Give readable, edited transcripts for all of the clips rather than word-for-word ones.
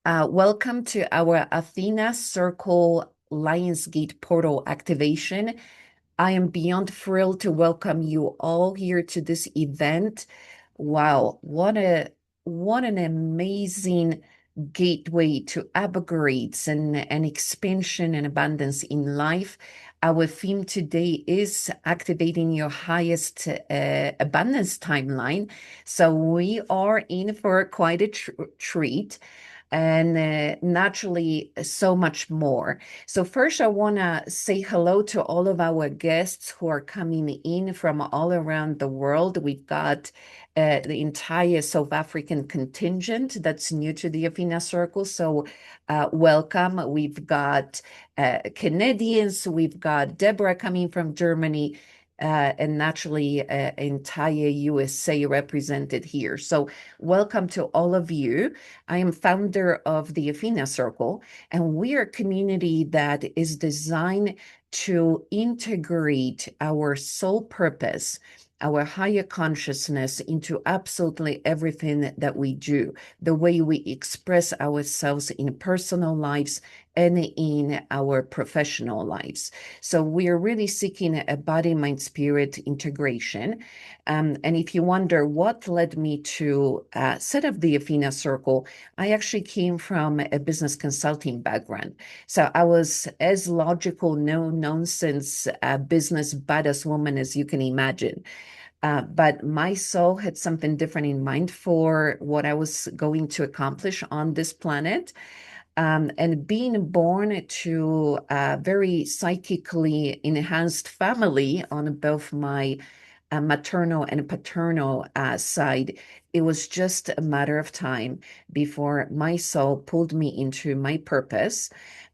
Welcome to our Athena Circle Lionsgate portal activation. I am beyond thrilled to welcome you all here to this event. Wow, what an amazing gateway to upgrades and expansion and abundance in life. Our theme today is activating your highest abundance timeline. So we are in for quite a treat and naturally so much more. So first, I want to say hello to all of our guests who are coming in from all around the world. We've got the entire South African contingent that's new to the Athena Circle. So welcome. We've got Canadians. We've got Deborah coming from Germany. And naturally, entire USA represented here. So, welcome to all of you. I am founder of the Athena Circle, and we are a community that is designed to integrate our soul purpose, our higher consciousness into absolutely everything that we do, the way we express ourselves in personal lives and in our professional lives. So we are really seeking a body, mind, spirit integration. And if you wonder what led me to set up the Athena Circle, I actually came from a business consulting background. So I was as logical, no nonsense business badass woman as you can imagine. But my soul had something different in mind for what I was going to accomplish on this planet. And being born to a very psychically enhanced family on both my maternal and paternal side, it was just a matter of time before my soul pulled me into my purpose.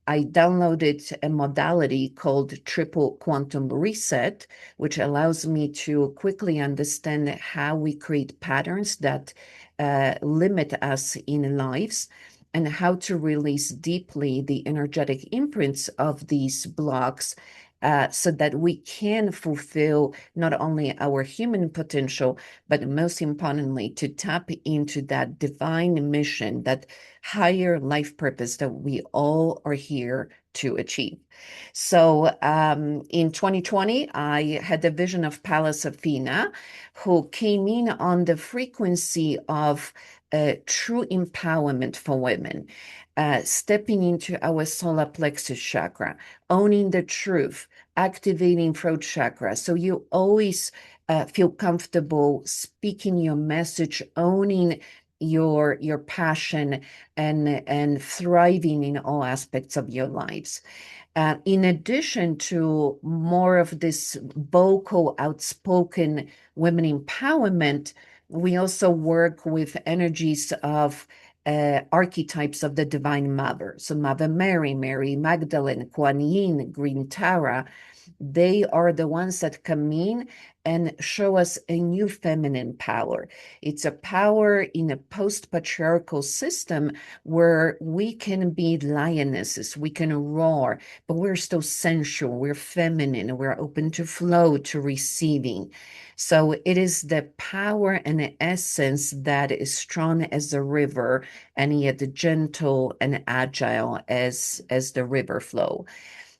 I downloaded a modality called Triple Quantum Reset, which allows me to quickly understand how we create patterns that limit us in lives and how to release deeply the energetic imprints of these blocks so that we can fulfill not only our human potential, but most importantly, to tap into that divine mission, that higher life purpose that we all are here to achieve. So in 2020, I had the vision of Pallas Athena, who came in on the frequency of true empowerment for women, stepping into our solar plexus chakra, owning the truth, activating throat chakra. So you always feel comfortable speaking your message, owning your passion and thriving in all aspects of your lives. In addition to more of this vocal, outspoken women empowerment, we also work with energies of archetypes of the Divine Mother. So Mother Mary, Mary Magdalene, Kuan Yin, Green Tara, they are the ones that come in and show us a new feminine power. It's a power in a post-patriarchal system where we can be lionesses, we can roar, but we're still sensual, we're feminine, we're open to flow, to receiving. So it is the power and the essence that is strong as the river and yet gentle and agile as the river flow.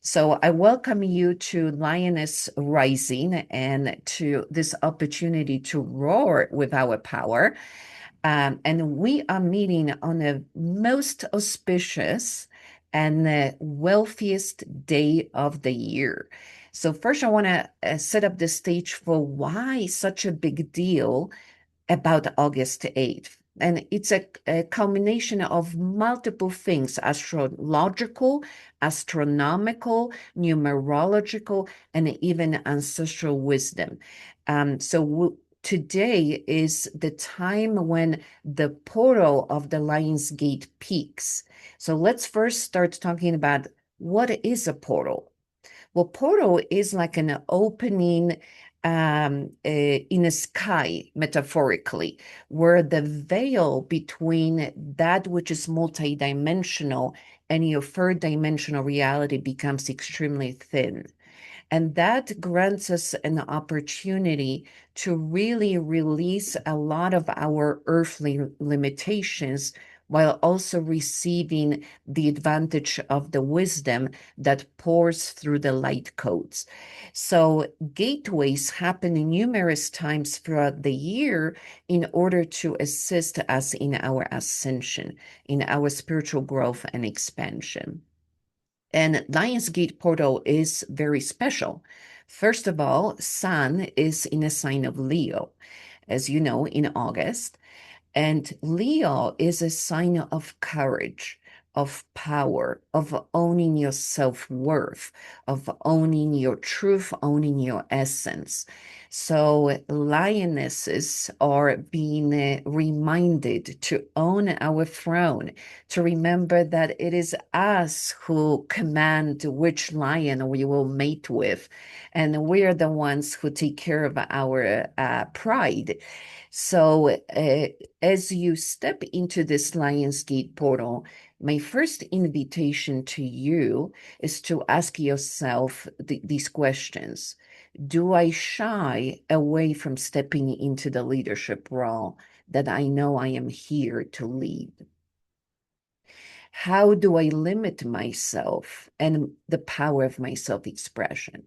So I welcome you to Lioness Rising and to this opportunity to roar with our power. And we are meeting on a most auspicious and the wealthiest day of the year. So first, I want to set up the stage for why such a big deal about August 8th. And it's a culmination of multiple things: astrological, astronomical, numerological, and even ancestral wisdom. Today is the time when the portal of the Lion's Gate peaks. So let's first start talking about what is a portal. Well, portal is like an opening in a sky, metaphorically, where the veil between that which is multidimensional and your third dimensional reality becomes extremely thin. And that grants us an opportunity to really release a lot of our earthly limitations while also receiving the advantage of the wisdom that pours through the light codes. So gateways happen numerous times throughout the year in order to assist us in our ascension, in our spiritual growth and expansion. And Lionsgate portal is very special. First of all, Sun is in a sign of Leo, as you know, in August. And Leo is a sign of courage, of power, of owning your self-worth, of owning your truth, owning your essence. So lionesses are being reminded to own our throne, to remember that it is us who command which lion we will mate with, and we're the ones who take care of our pride. So, as you step into this Lionsgate portal, my first invitation to you is to ask yourself these questions. Do I shy away from stepping into the leadership role that I know I am here to lead? How do I limit myself and the power of my self-expression?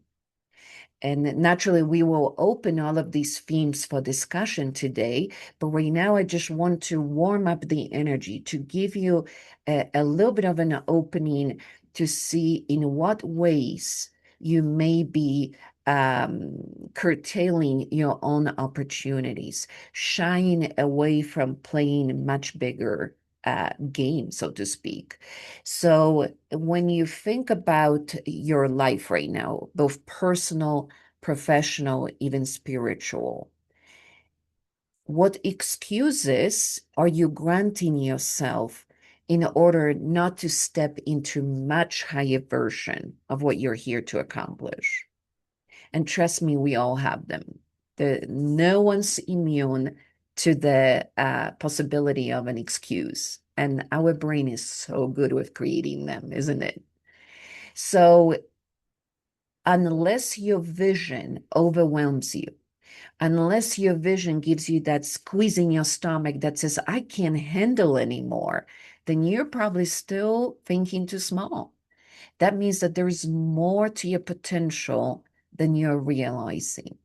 And naturally, we will open all of these themes for discussion today. But right now, I just want to warm up the energy to give you a little bit of an opening to see in what ways you may be curtailing your own opportunities, shying away from playing much bigger game, so to speak. So when you think about your life right now, both personal, professional, even spiritual, what excuses are you granting yourself in order not to step into much higher version of what you're here to accomplish? And trust me, we all have them. No one's immune to the possibility of an excuse. And our brain is so good with creating them, isn't it? So unless your vision overwhelms you, unless your vision gives you that squeeze in your stomach that says, I can't handle anymore, then you're probably still thinking too small. That means that there's more to your potential than you're realizing.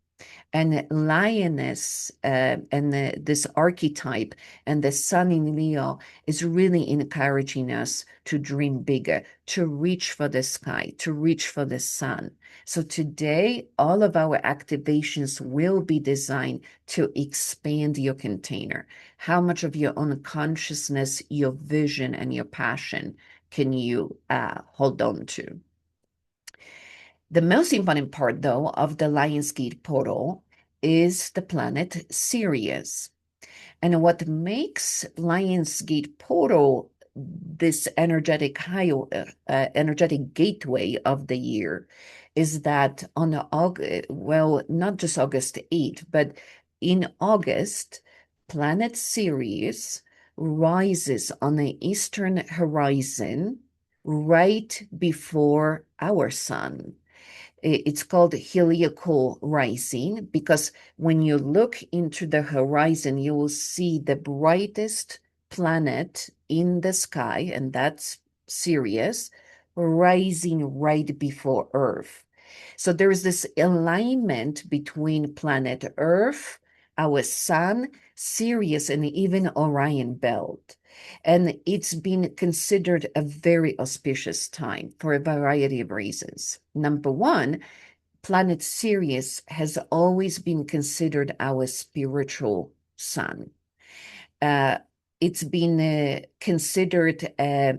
And lioness and this archetype and the sun in Leo is really encouraging us to dream bigger, to reach for the sky, to reach for the sun. So today, all of our activations will be designed to expand your container. How much of your own consciousness, your vision, and your passion can you hold on to? The most important part, though, of the Lionsgate portal is the planet Sirius. And what makes Lionsgate portal this energetic gateway of the year is that on August, well, not just August 8th, but in August, planet Sirius rises on the eastern horizon right before our sun. It's called heliacal rising because when you look into the horizon, you will see the brightest planet in the sky, and that's Sirius, rising right before Earth. So there is this alignment between planet Earth, our sun, Sirius, and even Orion belt. And it's been considered a very auspicious time for a variety of reasons. Number one, planet Sirius has always been considered our spiritual sun. Uh, it's been considered a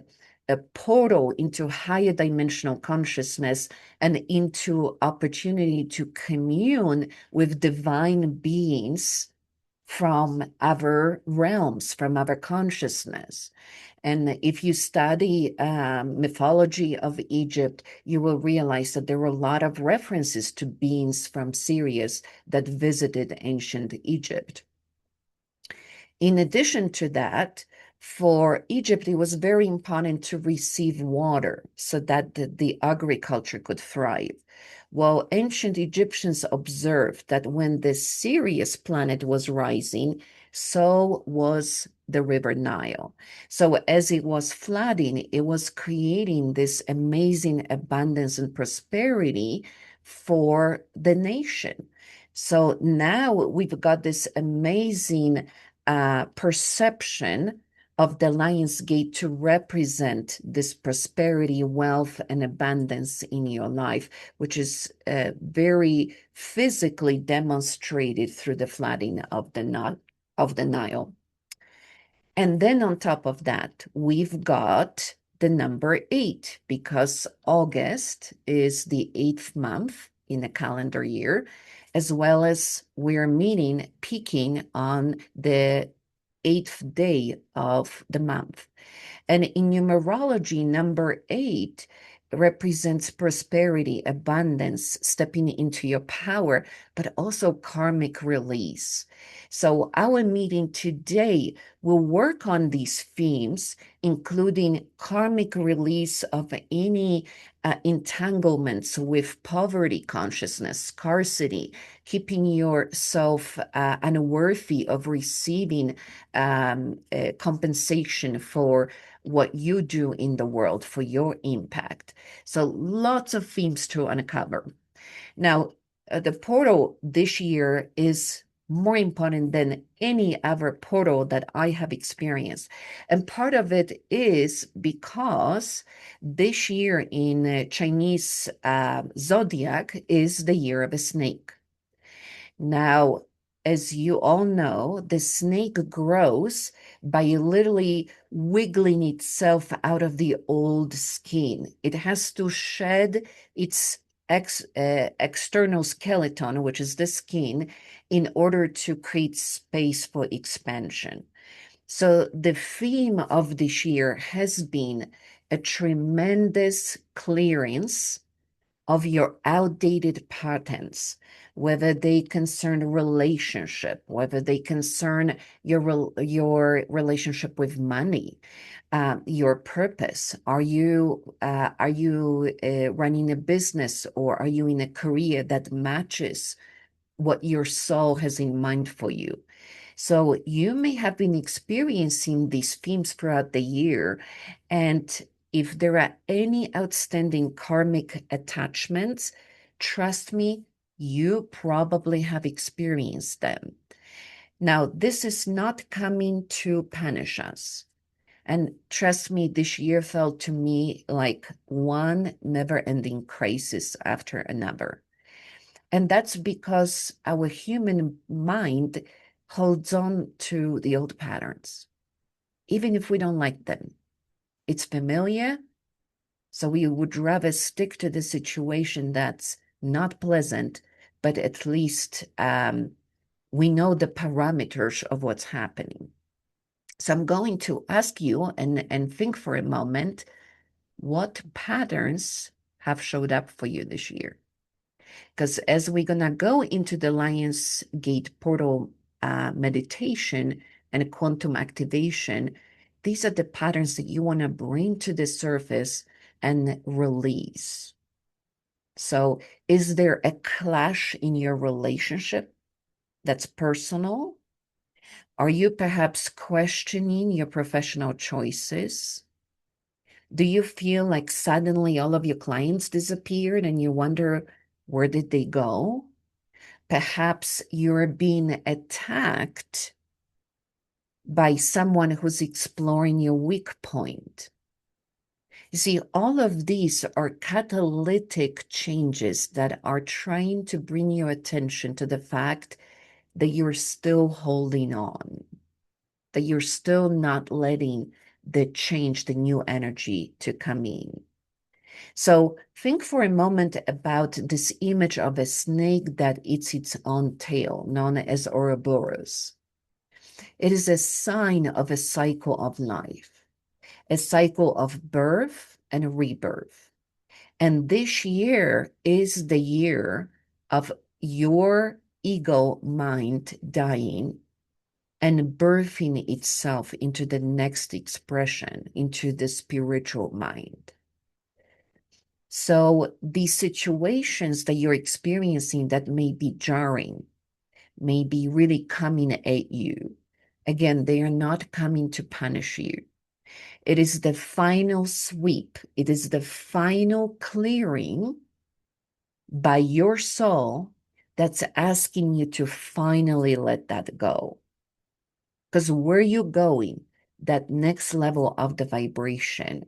portal into higher dimensional consciousness and into opportunity to commune with divine beings from other realms, from other consciousness. And if you study mythology of Egypt, you will realize that there were a lot of references to beings from Sirius that visited ancient Egypt. In addition to that, for Egypt, it was very important to receive water so that the agriculture could thrive. Well, ancient Egyptians observed that when the Sirius planet was rising, so was the River Nile. So as it was flooding, it was creating this amazing abundance and prosperity for the nation. So now we've got this amazing perception of the Lion's Gate to represent this prosperity, wealth, and abundance in your life, which is very physically demonstrated through the flooding of the Nile. And then on top of that, we've got the number 8 because August is the 8th month in a calendar year, as well as we're peaking on the 8th day of the month. And in numerology, number 8 represents prosperity, abundance, stepping into your power, but also karmic release. So, our meeting today will work on these themes, including karmic release of any entanglements with poverty consciousness, scarcity, keeping yourself unworthy of receiving compensation for what you do in the world, for your impact. So lots of themes to uncover. Now, the portal this year is more important than any other portal that I have experienced. And part of it is because this year in Chinese zodiac is the year of a snake. Now, as you all know, the snake grows by literally wiggling itself out of the old skin. It has to shed its external skeleton, which is the skin, in order to create space for expansion. So the theme of this year has been a tremendous clearance of your outdated patterns, whether they concern relationship, whether they concern your relationship with money, your purpose. Are you running a business, or are you in a career that matches what your soul has in mind for you? So you may have been experiencing these themes throughout the year. And if there are any outstanding karmic attachments, trust me, you probably have experienced them. Now, this is not coming to punish us. And trust me, this year felt to me like one never-ending crisis after another. And that's because our human mind holds on to the old patterns, even if we don't like them. It's familiar, so we would rather stick to the situation that's not pleasant, but at least we know the parameters of what's happening. So I'm going to ask you and think for a moment, what patterns have showed up for you this year? Because as we're going to go into the Lions Gate portal meditation and quantum activation, these are the patterns that you want to bring to the surface and release. So, is there a clash in your relationship that's personal? Are you perhaps questioning your professional choices? Do you feel like suddenly all of your clients disappeared and you wonder, where did they go? Perhaps you're being attacked by someone who's exploring your weak point. You see, all of these are catalytic changes that are trying to bring your attention to the fact that you're still holding on, that you're still not letting the change, the new energy to come in. So think for a moment about this image of a snake that eats its own tail, known as Ouroboros. It is a sign of a cycle of life, a cycle of birth and rebirth. And this year is the year of your ego mind dying and birthing itself into the next expression, into the spiritual mind. So these situations that you're experiencing that may be jarring, may be really coming at you, Again, they are not coming to punish you. It is the final sweep. It is the final clearing by your soul that's asking you to finally let that go. Because where you're going, that next level of the vibration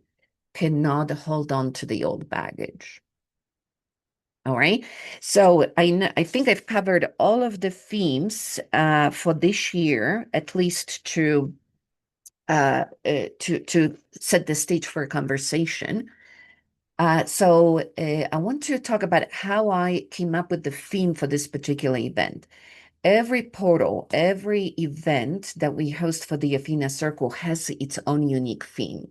cannot hold on to the old baggage. All right. So I think I've covered all of the themes for this year, at least to set the stage for a conversation. So I want to talk about how I came up with the theme for this particular event. Every portal, every event that we host for the Athena Circle has its own unique theme.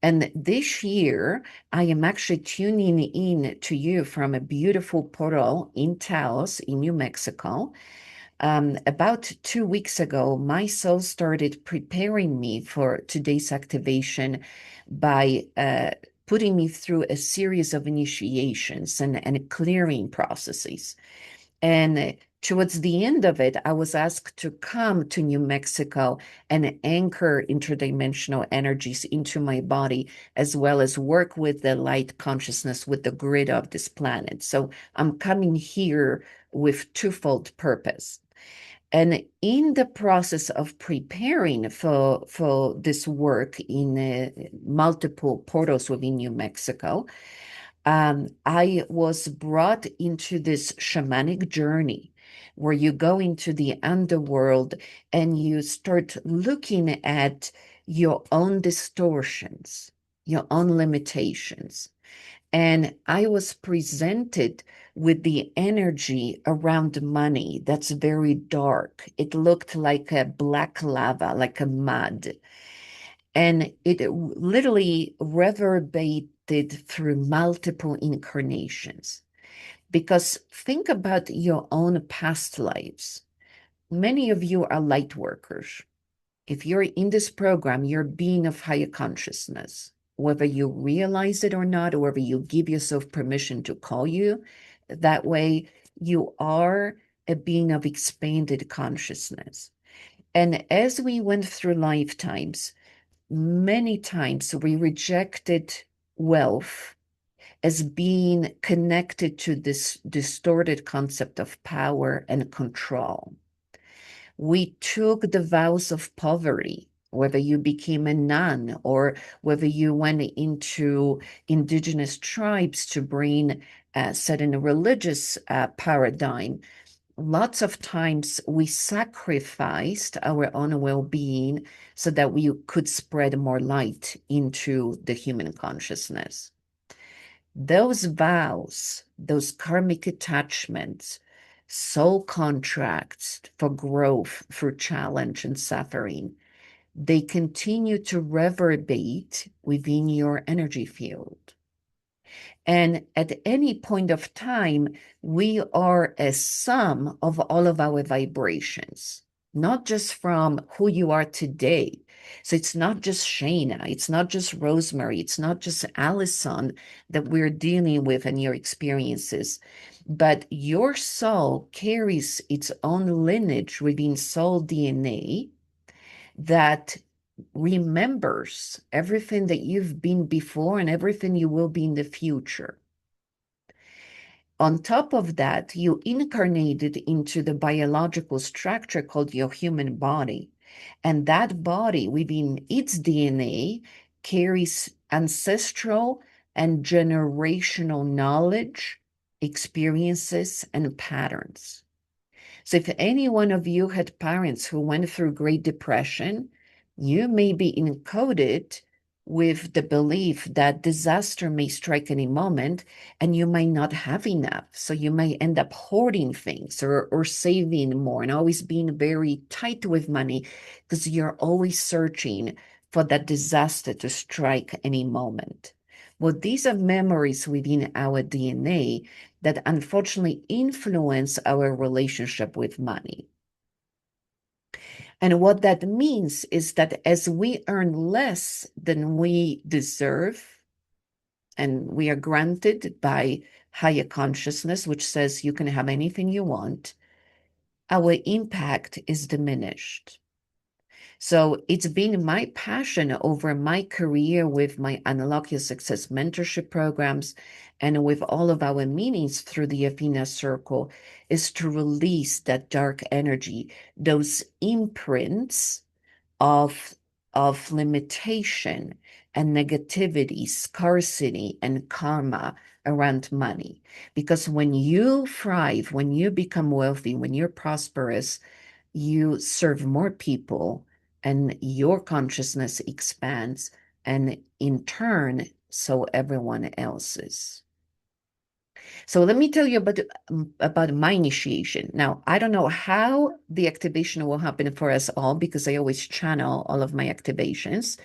And this year, I am actually tuning in to you from a beautiful portal in Taos, in New Mexico. About 2 weeks ago, my soul started preparing me for today's activation by putting me through a series of initiations and clearing processes. And towards the end of it, I was asked to come to New Mexico and anchor interdimensional energies into my body, as well as work with the light consciousness with the grid of this planet. So I'm coming here with twofold purpose. And in the process of preparing for this work in multiple portals within New Mexico, I was brought into this shamanic journey where you go into the underworld and you start looking at your own distortions, your own limitations. And I was presented with the energy around money that's very dark. It looked like a black lava, like a mud. And it literally reverberated through multiple incarnations. Because think about your own past lives. Many of you are light workers. If you're in this program, you're a being of higher consciousness. Whether you realize it or not, or whether you give yourself permission to call you, that way you are a being of expanded consciousness. And as we went through lifetimes, many times we rejected wealth as being connected to this distorted concept of power and control. We took the vows of poverty, whether you became a nun or whether you went into indigenous tribes to bring set in a religious paradigm. Lots of times we sacrificed our own well-being so that we could spread more light into the human consciousness. Those vows, those karmic attachments, soul contracts for growth through challenge and suffering, they continue to reverberate within your energy field. And at any point of time, we are a sum of all of our vibrations, not just from who you are today. So it's not just Shayna, it's not just Rosemary, it's not just Allison that we're dealing with and your experiences, but your soul carries its own lineage within soul DNA that remembers everything that you've been before and everything you will be in the future. On top of that, you incarnated into the biological structure called your human body. And that body within its DNA carries ancestral and generational knowledge, experiences, and patterns. So if any one of you had parents who went through Great Depression, you may be encoded with the belief that disaster may strike any moment and you might not have enough. So you may end up hoarding things or saving more and always being very tight with money because you're always searching for that disaster to strike any moment. Well, these are memories within our DNA that unfortunately influence our relationship with money. And what that means is that as we earn less than we deserve, and we are granted by higher consciousness, which says you can have anything you want, our impact is diminished. So it's been my passion over my career with my Unlock Your Success mentorship programs and with all of our meetings through the Athena Circle is to release that dark energy, those imprints of limitation and negativity, scarcity, and karma around money. Because when you thrive, when you become wealthy, when you're prosperous, you serve more people and your consciousness expands, and in turn, so everyone else's. So let me tell you about my initiation. Now, I don't know how the activation will happen for us all because I always channel all of my activations.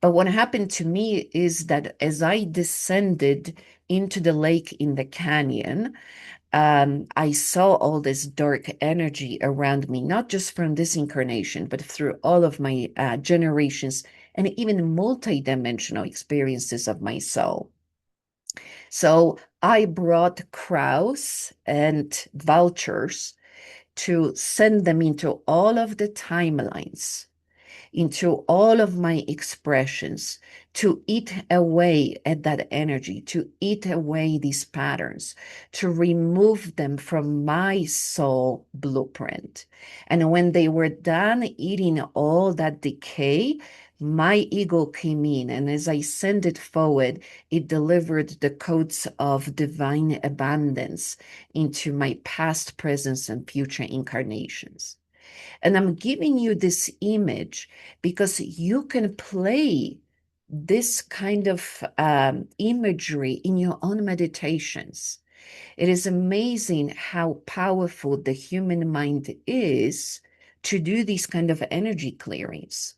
But what happened to me is that as I descended into the lake in the canyon, I saw all this dark energy around me, not just from this incarnation, but through all of my generations and even multidimensional experiences of my soul. So I brought crows and vultures to send them into all of the timelines, into all of my expressions, to eat away at that energy, to eat away these patterns, to remove them from my soul blueprint. And when they were done eating all that decay, my ego came in, and as I sent it forward, it delivered the codes of divine abundance into my past, present, and future incarnations. And I'm giving you this image because you can play this kind of imagery in your own meditations. It is amazing how powerful the human mind is to do these kind of energy clearings.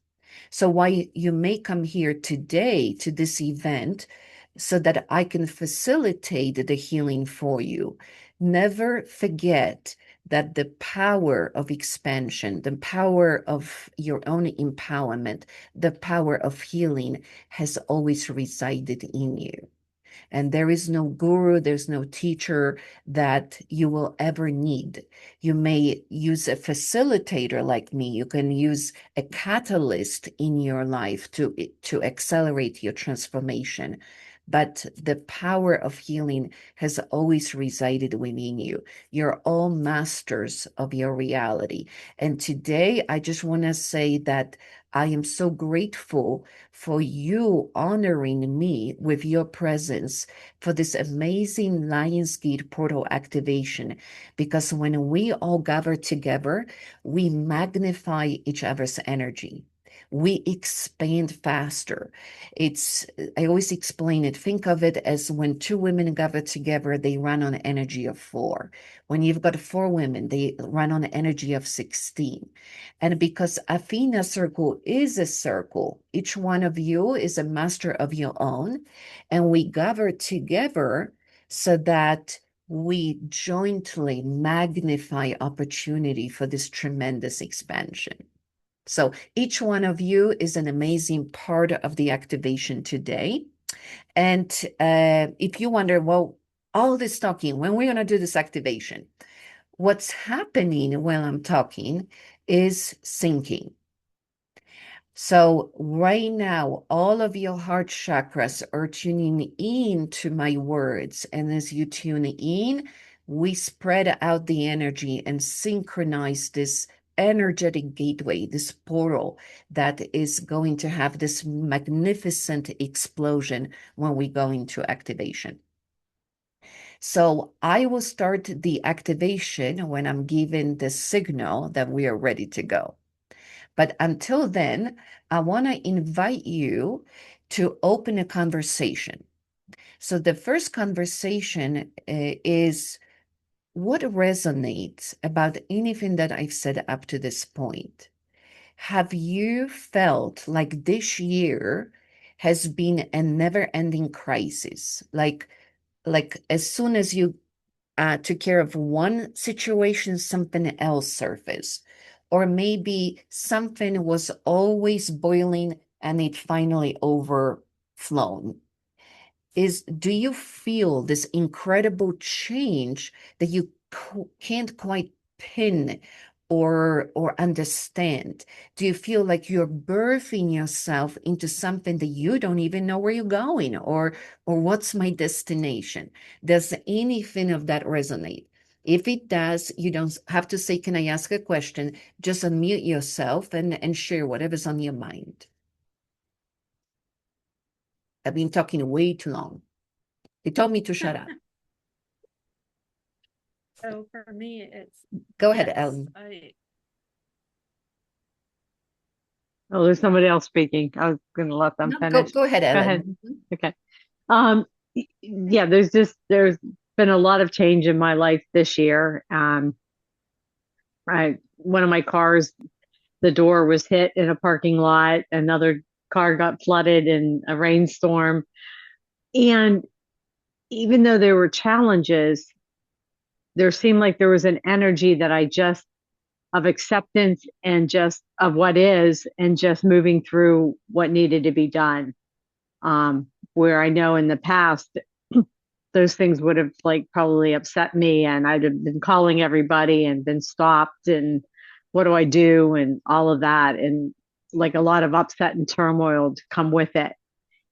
So why you may come here today to this event so that I can facilitate the healing for you. Never forget that the power of expansion, the power of your own empowerment, the power of healing has always resided in you. And there is no guru, there's no teacher that you will ever need. You may use a facilitator like me. You can use a catalyst in your life to accelerate your transformation. But the power of healing has always resided within you. You're all masters of your reality. And today, I just want to say that I am so grateful for you honoring me with your presence for this amazing Lionsgate portal activation. Because when we all gather together, we magnify each other's energy. We expand faster. I always explain it. Think of it as when two women gather together, they run on energy of four. When you've got four women, they run on energy of 16. And because Athena Circle is a circle, each one of you is a master of your own, and we gather together so that we jointly magnify opportunity for this tremendous expansion. So each one of you is an amazing part of the activation today. And if you wonder, well, all this talking, when we're going to do this activation, what's happening while I'm talking is syncing. So right now, all of your heart chakras are tuning in to my words. And as you tune in, we spread out the energy and synchronize this energetic gateway, this portal that is going to have this magnificent explosion when we go into activation. So I will start the activation when I'm given the signal that we are ready to go. But until then, I want to invite you to open a conversation. So the first conversation is what resonates about anything that I've said up to this point. Have you felt like this year has been a never-ending crisis? Like as soon as you took care of one situation, something else surfaced. Or maybe something was always boiling and it finally overflown. Do you feel this incredible change that you can't quite pin or understand? Do you feel like you're birthing yourself into something that you don't even know where you're going, or what's my destination? Does anything of that resonate? If it does, you don't have to say, "Can I ask a question?" Just unmute yourself and share whatever's on your mind. I've been talking way too long. They told me to shut up. So for me, it's Go ahead, yes. Ellen. Oh, there's somebody else speaking. I was going to let them No, finish. go ahead, Go Ellen. ahead. Okay. Um, yeah, there's been a lot of change in my life this year. One of my cars, the door was hit in a parking lot. Another car got flooded in a rainstorm. And even though there were challenges, there seemed like there was an energy that I just of acceptance and just of what is and just moving through what needed to be done. Where I know in the past, those things would have like probably upset me and I'd have been calling everybody and been stopped and what do I do and all of that. And like a lot of upset and turmoil to come with it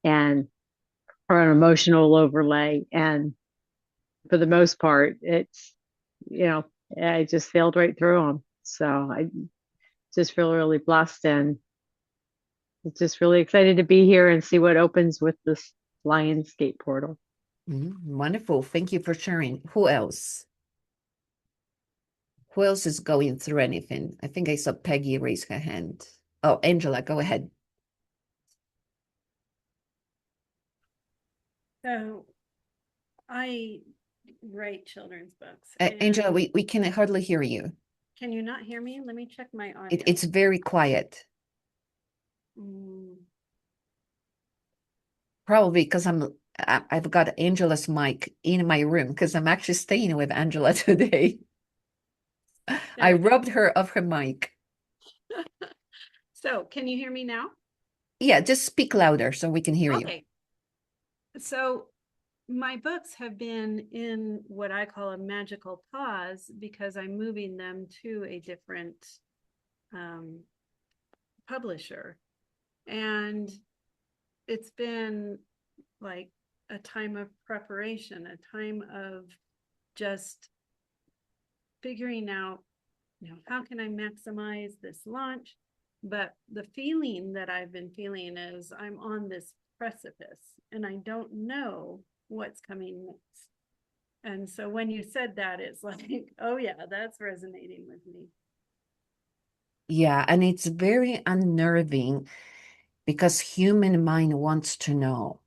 and or an emotional overlay. And for the most part, it's, you know, I just sailed right through them. So I just feel really blessed and just really excited to be here and see what opens with this Lionsgate portal. Wonderful. Thank you for sharing. Who else? Who else is going through anything? I think I saw Peggy raise her hand. Oh, Angela, go ahead. So I write children's books. Angela, And we can hardly hear you. can you not hear me? Let me check my audio. It's very quiet. Probably because I've got Angela's mic in my room because I'm actually staying with Angela today. I robbed her of her mic. So can you hear me now? Yeah, just speak louder so we can hear you. Okay. So my books have been in what I call a magical pause because I'm moving them to a different publisher. And it's been like a time of preparation, a time of just figuring out, how can I maximize this launch? But the feeling that I've been feeling is I'm on this precipice and I don't know what's coming next. And so when you said that, it's like, oh yeah, that's resonating with me. Yeah, and it's very unnerving because human mind wants to know.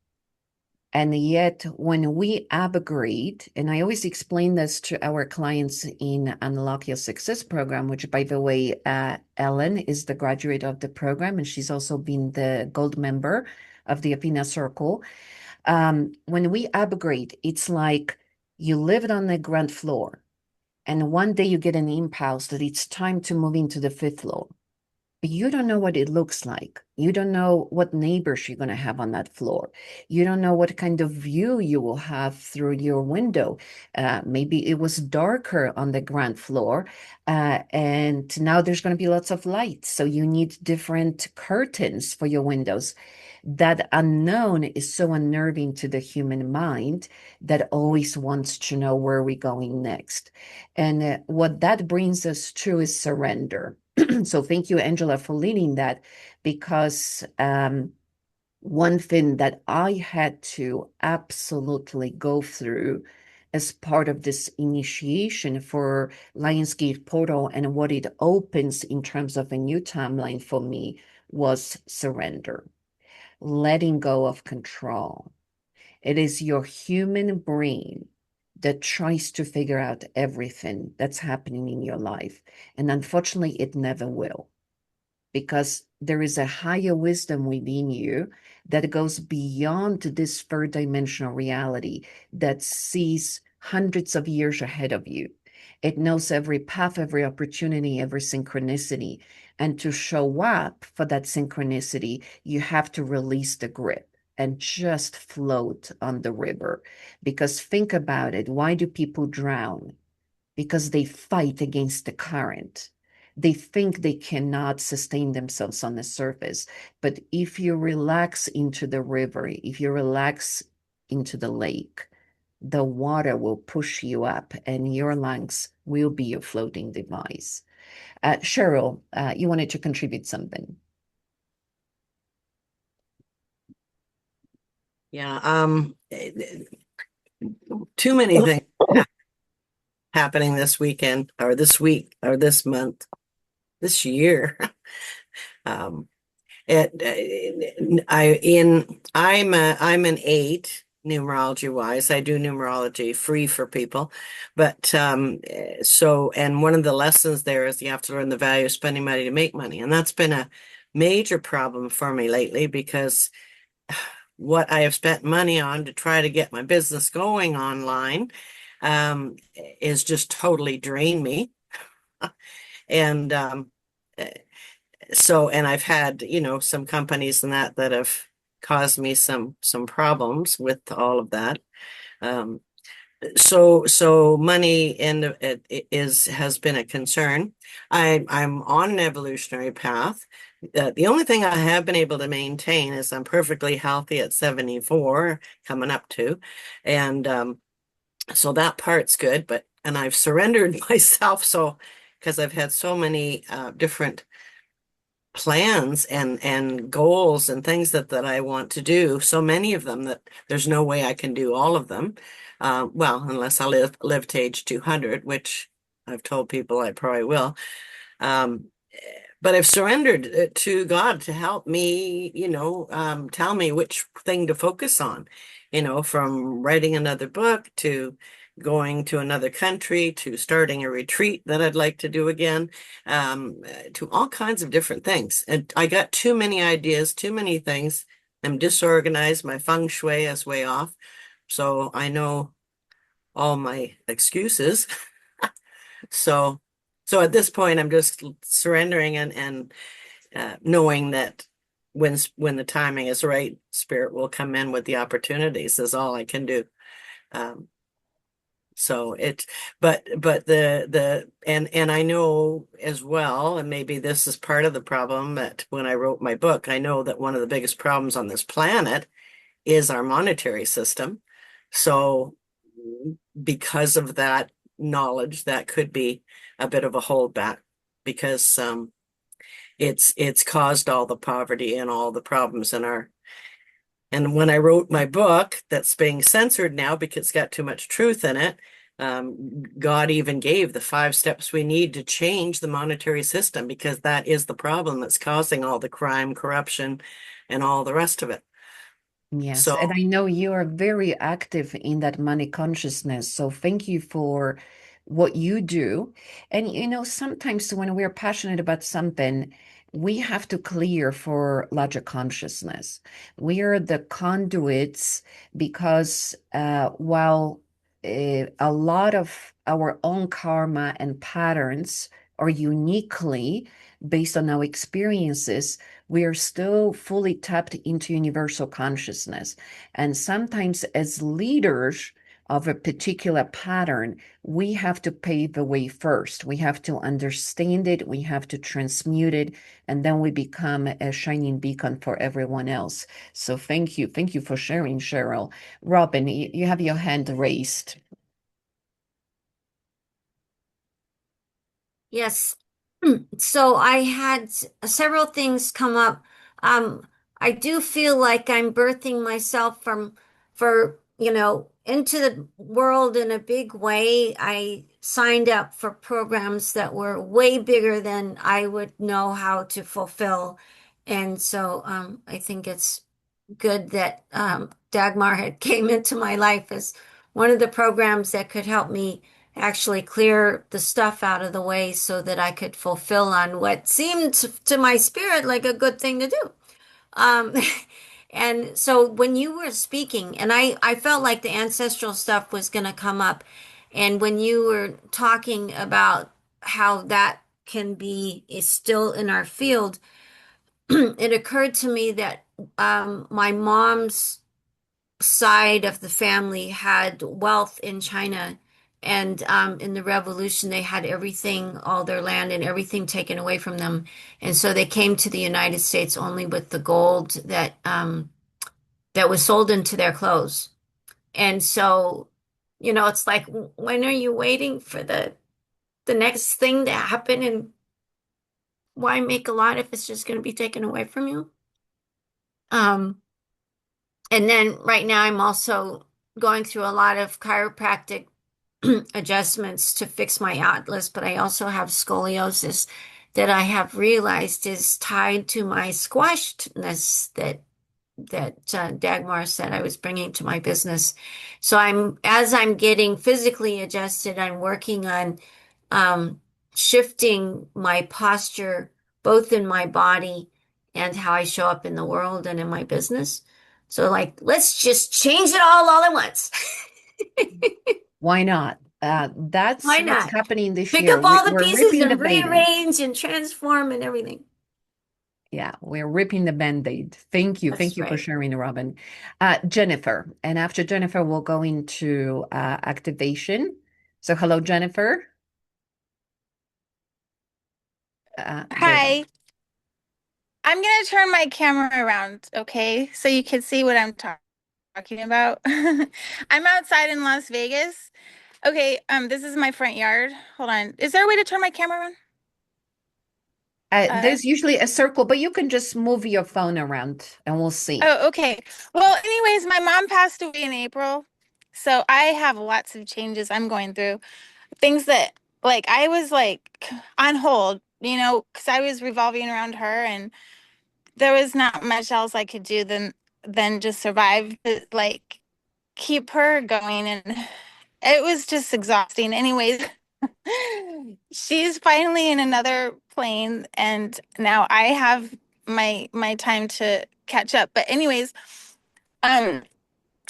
And yet, when we upgrade, and I always explain this to our clients in Unlock Your Success program, which, by the way, Ellen is the graduate of the program, and she's also been the gold member of the Athena Circle. When we upgrade, it's like you lived on the ground floor, and one day you get an impulse that it's time to move into the fifth floor. But you don't know what it looks like. You don't know what neighbors you're going to have on that floor. You don't know what kind of view you will have through your window. Maybe it was darker on the ground floor, and now there's going to be lots of light. So you need different curtains for your windows. That unknown is so unnerving to the human mind that always wants to know where we're going next. And what that brings us to is surrender. So thank you, Angela, for leading that, because one thing that I had to absolutely go through as part of this initiation for Lionsgate Portal and what it opens in terms of a new timeline for me was surrender, letting go of control. It is your human brain that tries to figure out everything that's happening in your life. And unfortunately, it never will, because there is a higher wisdom within you that goes beyond this third dimensional reality that sees hundreds of years ahead of you. It knows every path, every opportunity, every synchronicity. And to show up for that synchronicity, you have to release the grip and just float on the river. Because think about it, why do people drown? Because they fight against the current. they think they cannot sustain themselves on the surface. But if you relax into the river, if you relax into the lake, the water will push you up and your lungs will be your floating device. Cheryl, you wanted to contribute something. Yeah, too many things happening this weekend or this week or this month, this year. Um, I'm an eight numerology wise. I do numerology free for people, but and one of the lessons there is you have to learn the value of spending money to make money, and that's been a major problem for me lately because what I have spent money on to try to get my business going online is just totally drained me. And and I've had, some companies and that have caused me some problems with all of that. Um, so money and it has been a concern. I'm on an evolutionary path. The only thing I have been able to maintain is I'm perfectly healthy at 74, coming up to, and so that part's good. And I've surrendered myself because I've had so many different plans and goals and things that I want to do, so many of them that there's no way I can do all of them. Well, unless I live to age 200, which I've told people I probably will. Um, but I've surrendered to God to help me, tell me which thing to focus on, from writing another book to going to another country to starting a retreat that I'd like to do again, to all kinds of different things. And I got too many ideas, too many things. I'm disorganized. My feng shui is way off. So I know all my excuses. So, so at this point, I'm just surrendering and knowing that when the timing is right, Spirit will come in with the opportunities is all I can do. Um, so it, but and I know as well, and maybe this is part of the problem that when I wrote my book, I know that one of the biggest problems on this planet is our monetary system. So because of that knowledge, that could be a bit of a holdback because it's caused all the poverty and all the problems in our. And when I wrote my book, that's being censored now because it's got too much truth in it. God even gave the 5 steps we need to change the monetary system because that is the problem that's causing all the crime, corruption, and all the rest of it. Yes, So and I know you are very active in that money consciousness. So thank you for what you do. And sometimes when we're passionate about something, we have to clear for larger consciousness. We are the conduits because while a lot of our own karma and patterns are uniquely based on our experiences, we are still fully tapped into universal consciousness. And sometimes, as leaders of a particular pattern, we have to pave the way first. We have to understand it, we have to transmute it, and then we become a shining beacon for everyone else. So, thank you. Thank you for sharing, Cheryl. Robin, you have your hand raised. Yes. So I had several things come up. Um, I do feel like I'm birthing myself into the world in a big way. I signed up for programs that were way bigger than I would know how to fulfill. And so I think it's good that Dagmar had came into my life as one of the programs that could help me actually clear the stuff out of the way so that I could fulfill on what seemed to my spirit like a good thing to do. Um, and so when you were speaking, and I felt like the ancestral stuff was going to come up, and when you were talking about how that is still in our field, it occurred to me that my mom's side of the family had wealth in China And in the revolution, they had everything, all their land and everything taken away from them. And so they came to the United States only with the gold that was sold into their clothes. And so, it's like, when are you waiting for the next thing to happen? And why make a lot if it's just going to be taken away from you? Um, and then right now I'm also going through a lot of chiropractic adjustments to fix my atlas, but I also have scoliosis that I have realized is tied to my squashedness that Dagmar said I was bringing to my business. So as I'm getting physically adjusted, I'm working on um, shifting my posture, both in my body and how I show up in the world and in my business. So, like, let's just change it all at once. Why not? That's Why what's not? happening this Pick year. up all the We're pieces ripping the and band-aid. rearrange and transform and everything. Yeah, we're ripping the band-aid. Thank you. Thank That's you for right. sharing, Robin. Jennifer. And after Jennifer, we'll go into activation. So hello, Jennifer. There you go. Hi, I'm gonna turn my camera around, okay? So you can see what I'm talking about. I'm outside in Las Vegas. Okay, this is my front yard. Hold on. Is there a way to turn my camera around? There's usually a circle, but you can just move your phone around and we'll see. Oh, okay. Well, anyways, my mom passed away in April, so I have lots of changes I'm going through. Things that like I was like on hold, because I was revolving around her and there was not much else I could do than just survive, like keep her going, and it was just exhausting. Anyways, she's finally in another plane, and now I have my time to catch up. But anyways, um,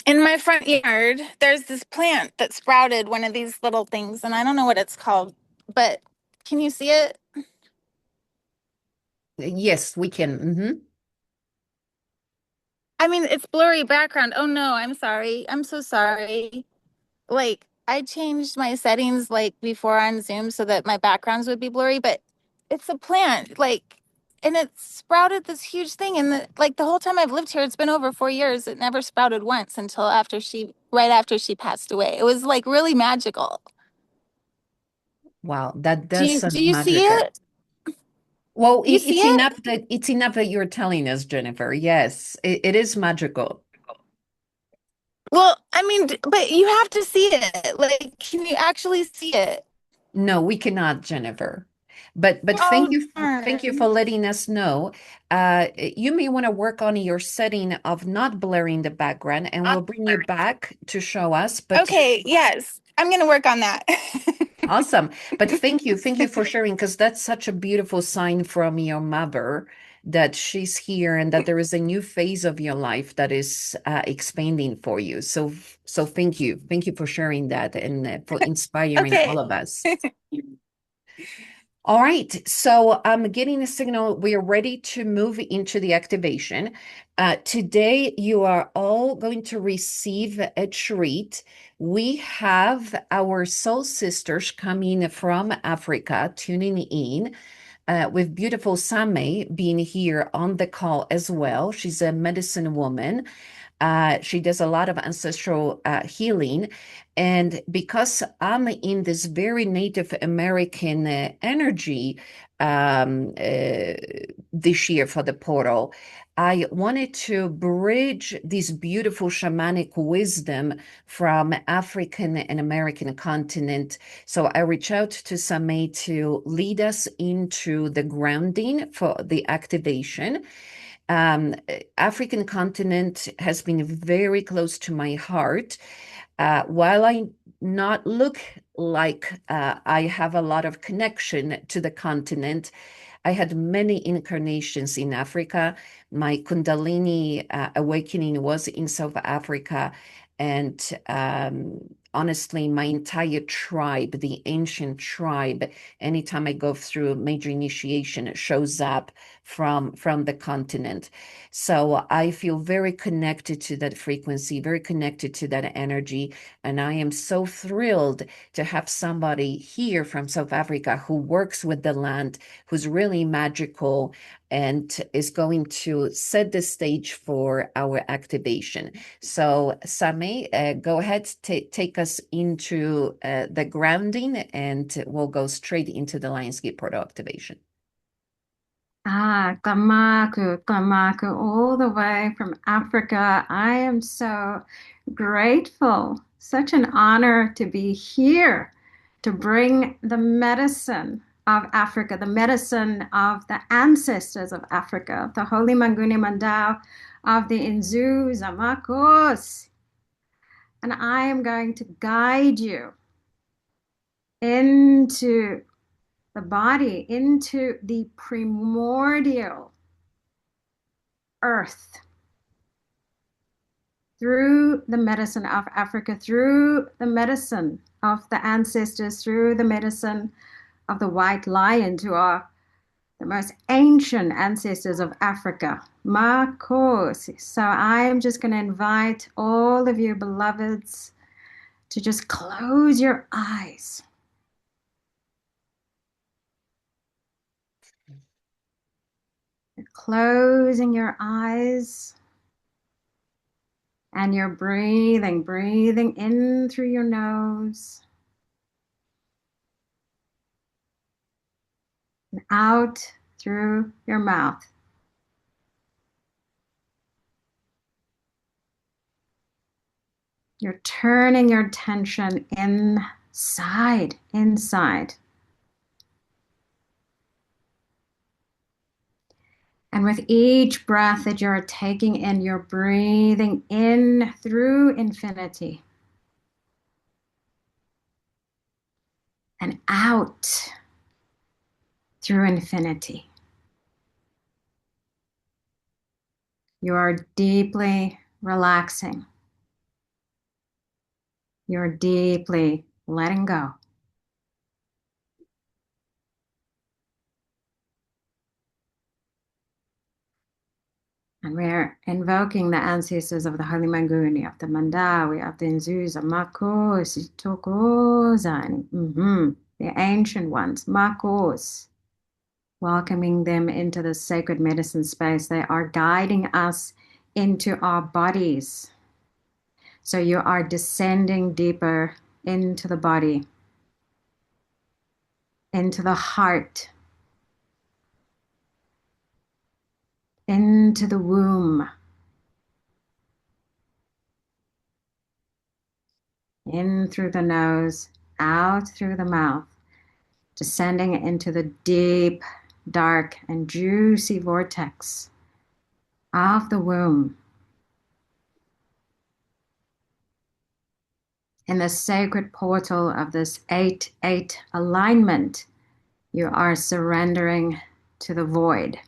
in my front yard, there's this plant that sprouted one of these little things, and I don't know what it's called, but can you see it? Yes, we can. I mean, it's blurry background. Oh no, I'm sorry. I'm so sorry. Like, I changed my settings like before on Zoom so that my backgrounds would be blurry, but it's a plant, like, and it sprouted this huge thing. And the whole time I've lived here, it's been over 4 years. It never sprouted once until right after she passed away. It was like really magical. Wow, that Do does you sound do you see magical. it? Well, You see it? it's enough that you're telling us, Jennifer. Yes, it is magical. Well, I mean, but you have to see it. Like, can you actually see it? No, we cannot, Jennifer. But Oh, thank you for darn. letting us know. You may want to work on your setting of not blurring the background, and we'll bring you back to show us. But Okay, yes. I'm gonna work on that. awesome. But thank you for sharing, because that's such a beautiful sign from your mother that she's here and that there is a new phase of your life that is expanding for you. So thank you for sharing that and for inspiring all Okay. of us. All right, so I'm getting a signal. We are ready to move into the activation. Today, you are all going to receive a treat. We have our soul sisters coming from Africa tuning in. With beautiful Same being here on the call as well. She's a medicine woman. She does a lot of ancestral healing. And because I'm in this very Native American energy this year for the portal, I wanted to bridge this beautiful shamanic wisdom from African and American continent. So I reached out to Same to lead us into the grounding for the activation. Um, African continent has been very close to my heart. While I not look like I have a lot of connection to the continent, I had many incarnations in Africa. My Kundalini awakening was in South Africa, and honestly, my entire tribe, the ancient tribe, anytime I go through major initiation, it shows up from the continent. So I feel very connected to that frequency, very connected to that energy. And I am so thrilled to have somebody here from South Africa who works with the land, who's really magical and is going to set the stage for our activation. So, Sami, go ahead, take us into the grounding, and we'll go straight into the Lionsgate portal activation. Kamaku, all the way from Africa. I am so grateful. Such an honor to be here to bring the medicine of Africa, the medicine of the ancestors of Africa, the Holy Manguni Mandao of the Inzu Zamakos. And I am going to guide you into the body, into the primordial earth, through the medicine of Africa, through the medicine of the ancestors, through the medicine of the white lions, who are the most ancient ancestors of Africa. Makos. So I am just going to invite all of you beloveds to just close your eyes. You're closing your eyes. And you're breathing in through your nose and out through your mouth. You're turning your attention inside. And with each breath that you're taking in, you're breathing in through infinity and out through infinity. You are deeply relaxing. You're deeply letting go. And we're invoking the ancestors of the Holy Manguni, of the Mandawi, of the Nzuza, Makos, Tokozan, the ancient ones, Makos, welcoming them into the sacred medicine space. They are guiding us into our bodies. So you are descending deeper into the body, into the heart, into the womb, in through the nose, out through the mouth, descending into the deep, dark, and juicy vortex of the womb. In the sacred portal of this 8-8 alignment, you are surrendering to the void,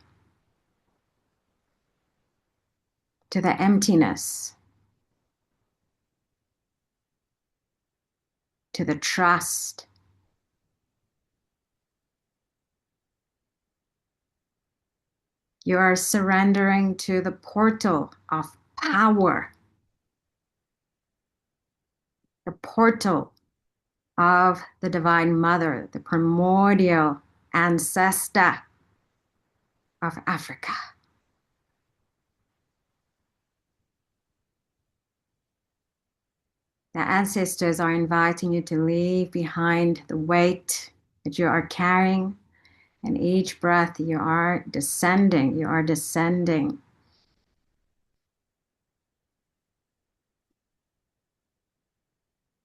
to the emptiness, to the trust. You are surrendering to the portal of power, the portal of the Divine Mother, the primordial ancestor of Africa. The ancestors are inviting you to leave behind the weight that you are carrying. And each breath you are descending, you are descending.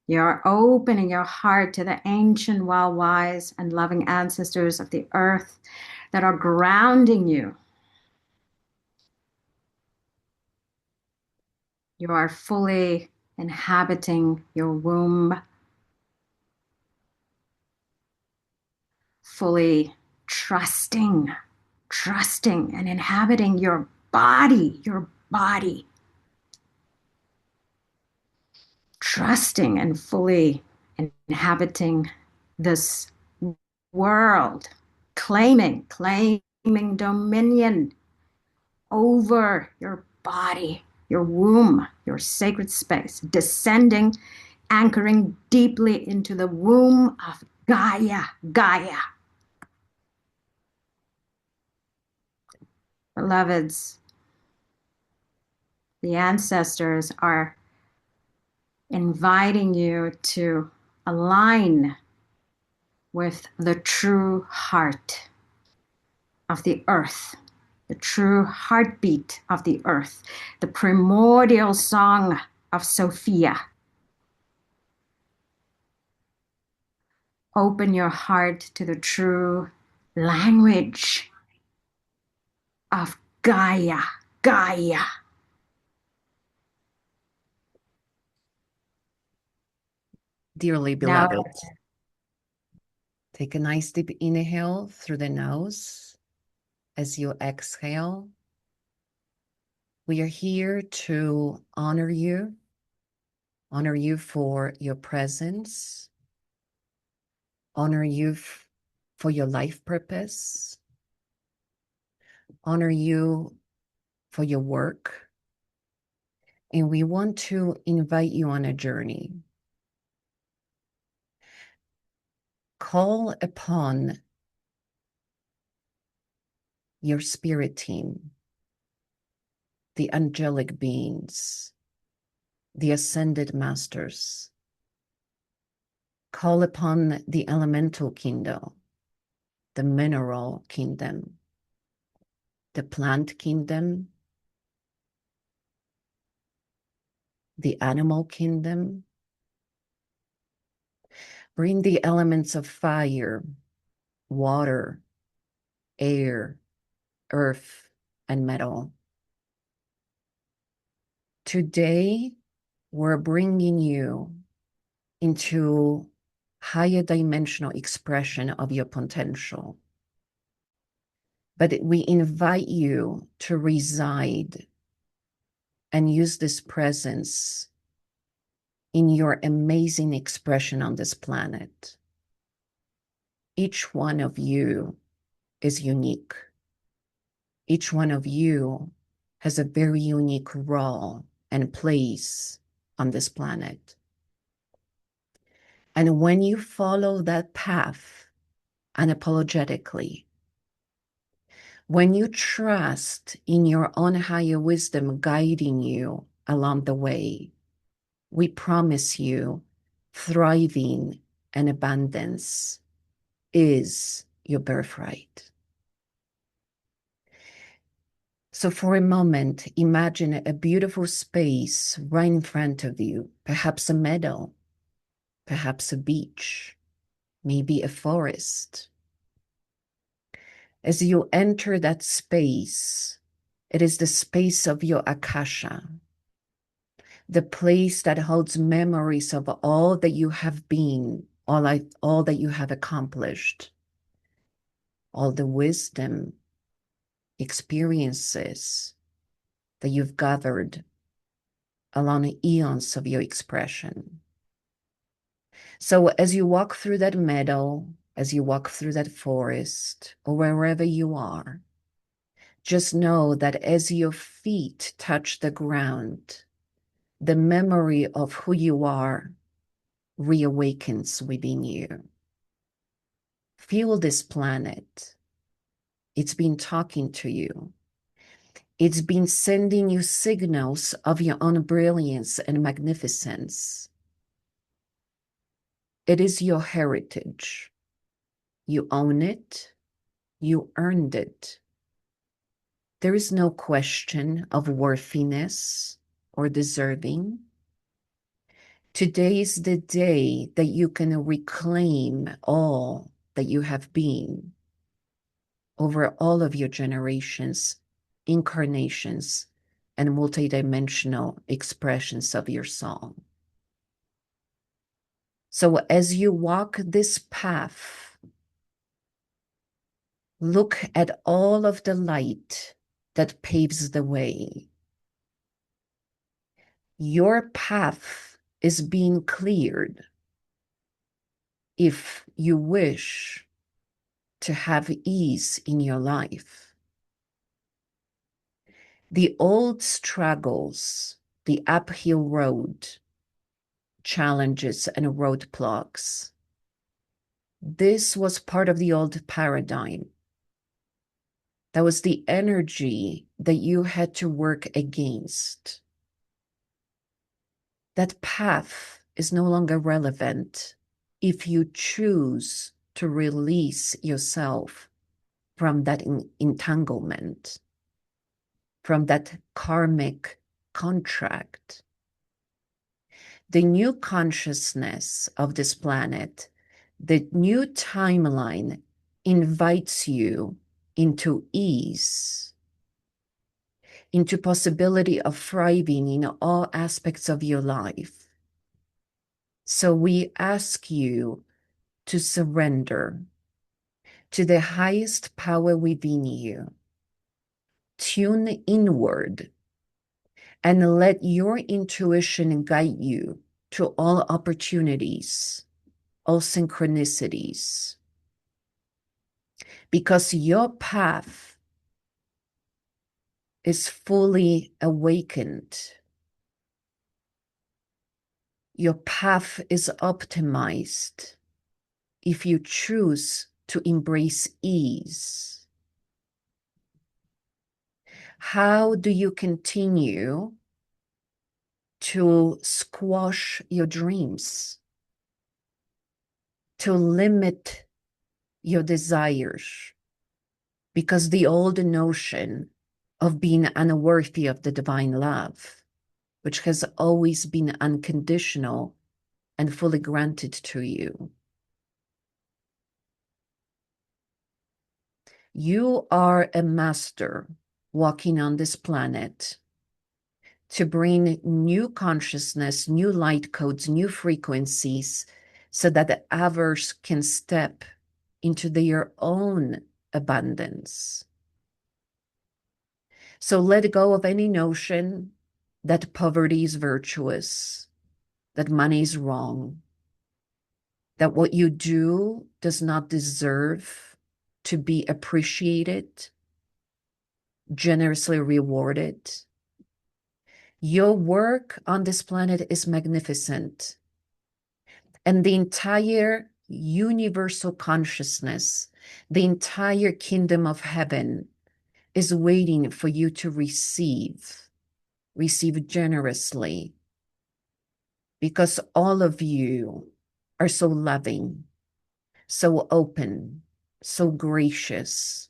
You're opening your heart to the ancient, wild, wise, and loving ancestors of the earth that are grounding you. You are fully inhabiting your womb, fully trusting and inhabiting your body, trusting and fully inhabiting this world, claiming dominion over your body, your womb, your sacred space, descending, anchoring deeply into the womb of Gaia. Beloveds, the ancestors are inviting you to align with the true heart of the earth, the true heartbeat of the earth, the primordial song of Sophia. Open your heart to the true language of Gaia. Dearly Now, beloved, take a nice deep inhale through the nose. As you exhale, we are here to honor you for your presence, honor you for your life purpose, honor you for your work. And we want to invite you on a journey. Call upon your spirit team, the angelic beings, the ascended masters. Call upon the elemental kingdom, the mineral kingdom, the plant kingdom, the animal kingdom. Bring the elements of fire, water, air, earth, and metal. Today, we're bringing you into higher dimensional expression of your potential. But we invite you to reside and use this presence in your amazing expression on this planet. Each one of you is unique. Each one of you has a very unique role and place on this planet. And when you follow that path unapologetically, when you trust in your own higher wisdom guiding you along the way, we promise you thriving and abundance is your birthright. So for a moment, imagine a beautiful space right in front of you, perhaps a meadow, perhaps a beach, maybe a forest. As you enter that space, it is the space of your Akasha, the place that holds memories of all that you have been, all that you have accomplished, all the wisdom, experiences that you've gathered along the eons of your expression. So as you walk through that meadow, as you walk through that forest, or wherever you are, just know that as your feet touch the ground, the memory of who you are reawakens within you. Feel this planet. It's been talking to you. It's been sending you signals of your own brilliance and magnificence. It is your heritage. You own it. You earned it. There is no question of worthiness or deserving. Today is the day that you can reclaim all that you have been over all of your generations, incarnations, and multidimensional expressions of your soul. So as you walk this path, look at all of the light that paves the way. Your path is being cleared if you wish to have ease in your life. The old struggles, the uphill road, challenges and roadblocks, this was part of the old paradigm. That was the energy that you had to work against. That path is no longer relevant if you choose to release yourself from that entanglement, from that karmic contract. The new consciousness of this planet, the new timeline invites you into ease, into possibility of thriving in all aspects of your life. So we ask you to surrender to the highest power within you. Tune inward and let your intuition guide you to all opportunities, all synchronicities, because your path is fully awakened. Your path is optimized if you choose to embrace ease. How do you continue to squash your dreams, to limit your desires? Because the old notion of being unworthy of the divine love, which has always been unconditional and fully granted to you. You are a master walking on this planet to bring new consciousness, new light codes, new frequencies, so that the others can step into their own abundance. So let go of any notion that poverty is virtuous, that money is wrong, that what you do does not deserve to be appreciated, generously rewarded. Your work on this planet is magnificent. And the entire universal consciousness, the entire kingdom of heaven is waiting for you to receive generously, because all of you are so loving, so open, so gracious,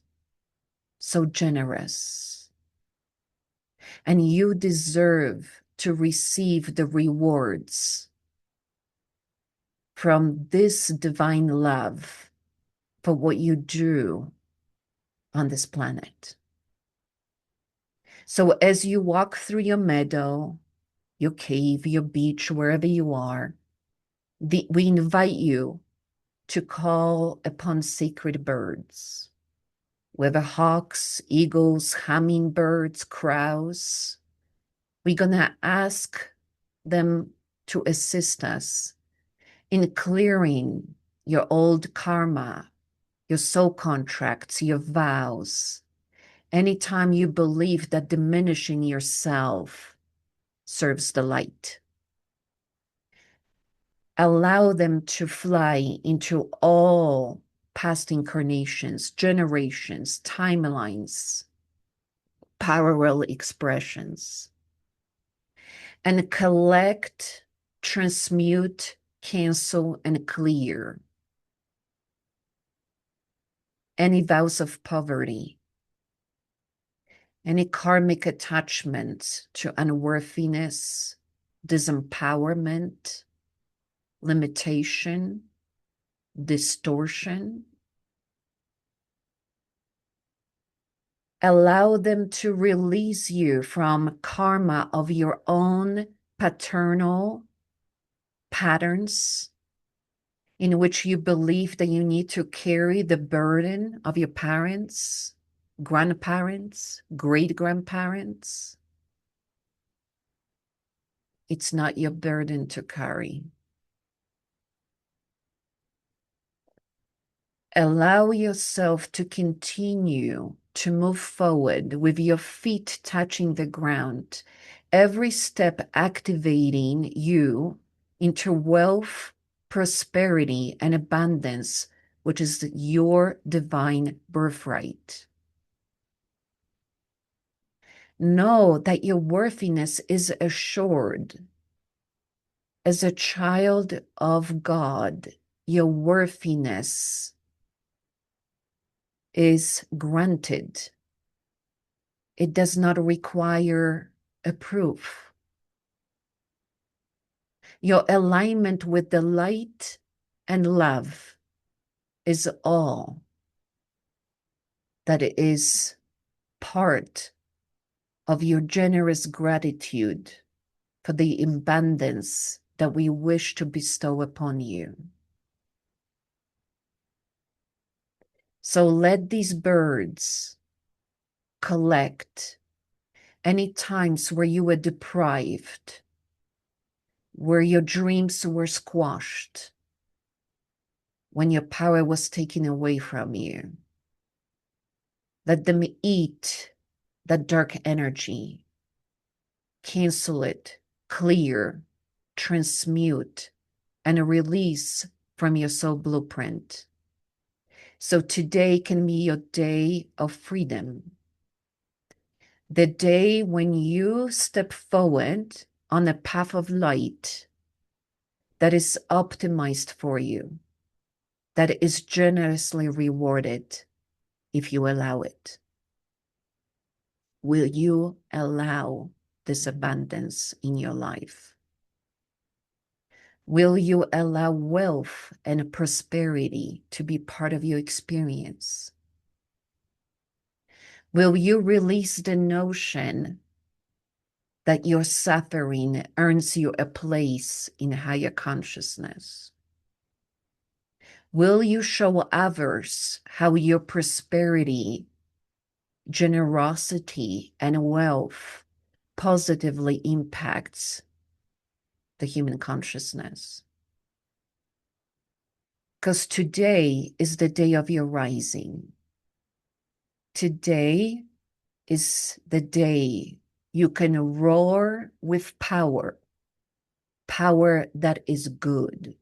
so generous. And you deserve to receive the rewards from this divine love for what you do on this planet. So as you walk through your meadow, your cave, your beach, wherever you are, we invite you to call upon sacred birds, whether hawks, eagles, hummingbirds, crows. We're going to ask them to assist us in clearing your old karma, your soul contracts, your vows. Anytime you believe that diminishing yourself serves the light, allow them to fly into all past incarnations, generations, timelines, parallel expressions, and collect, transmute, cancel, and clear any vows of poverty, any karmic attachment to unworthiness, disempowerment, limitation, distortion. Allow them to release you from karma of your own paternal patterns in which you believe that you need to carry the burden of your parents, grandparents, great-grandparents. It's not your burden to carry. Allow yourself to continue to move forward with your feet touching the ground, every step activating you into wealth, prosperity, and abundance, which is your divine birthright. Know that your worthiness is assured. As a child of God, your worthiness is granted. It does not require a proof. Your alignment with the light and love is all that is part of your generous gratitude for the abundance that we wish to bestow upon you. So let these birds collect any times where you were deprived, where your dreams were squashed, when your power was taken away from you. Let them eat that dark energy, cancel it, clear, transmute, and release from your soul blueprint. So today can be your day of freedom. The day when you step forward on a path of light that is optimized for you, that is generously rewarded if you allow it. Will you allow this abundance in your life? Will you allow wealth and prosperity to be part of your experience? Will you release the notion that your suffering earns you a place in higher consciousness? Will you show others how your prosperity, generosity, and wealth positively impacts the human consciousness? Because today is the day of your rising. Today is the day you can roar with power, power that is good,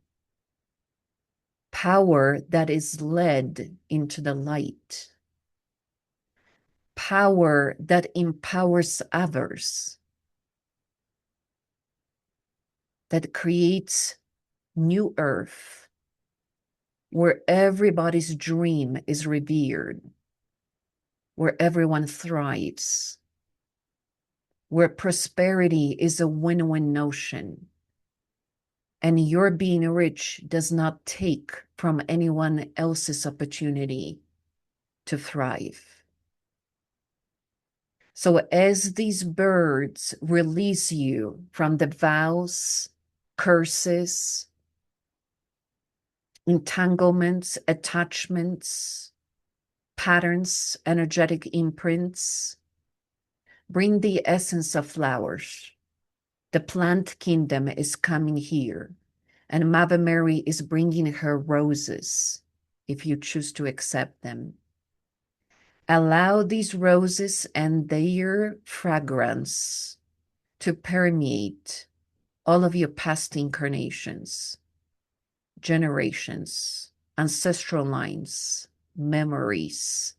power that is led into the light, power that empowers others, that creates new earth where everybody's dream is revered, where everyone thrives, where prosperity is a win-win notion, and your being rich does not take from anyone else's opportunity to thrive. So as these birds release you from the vows, curses, entanglements, attachments, patterns, energetic imprints, bring the essence of flowers. The plant kingdom is coming here, and Mother Mary is bringing her roses, if you choose to accept them. Allow these roses and their fragrance to permeate all of your past incarnations, generations, ancestral lines, memories,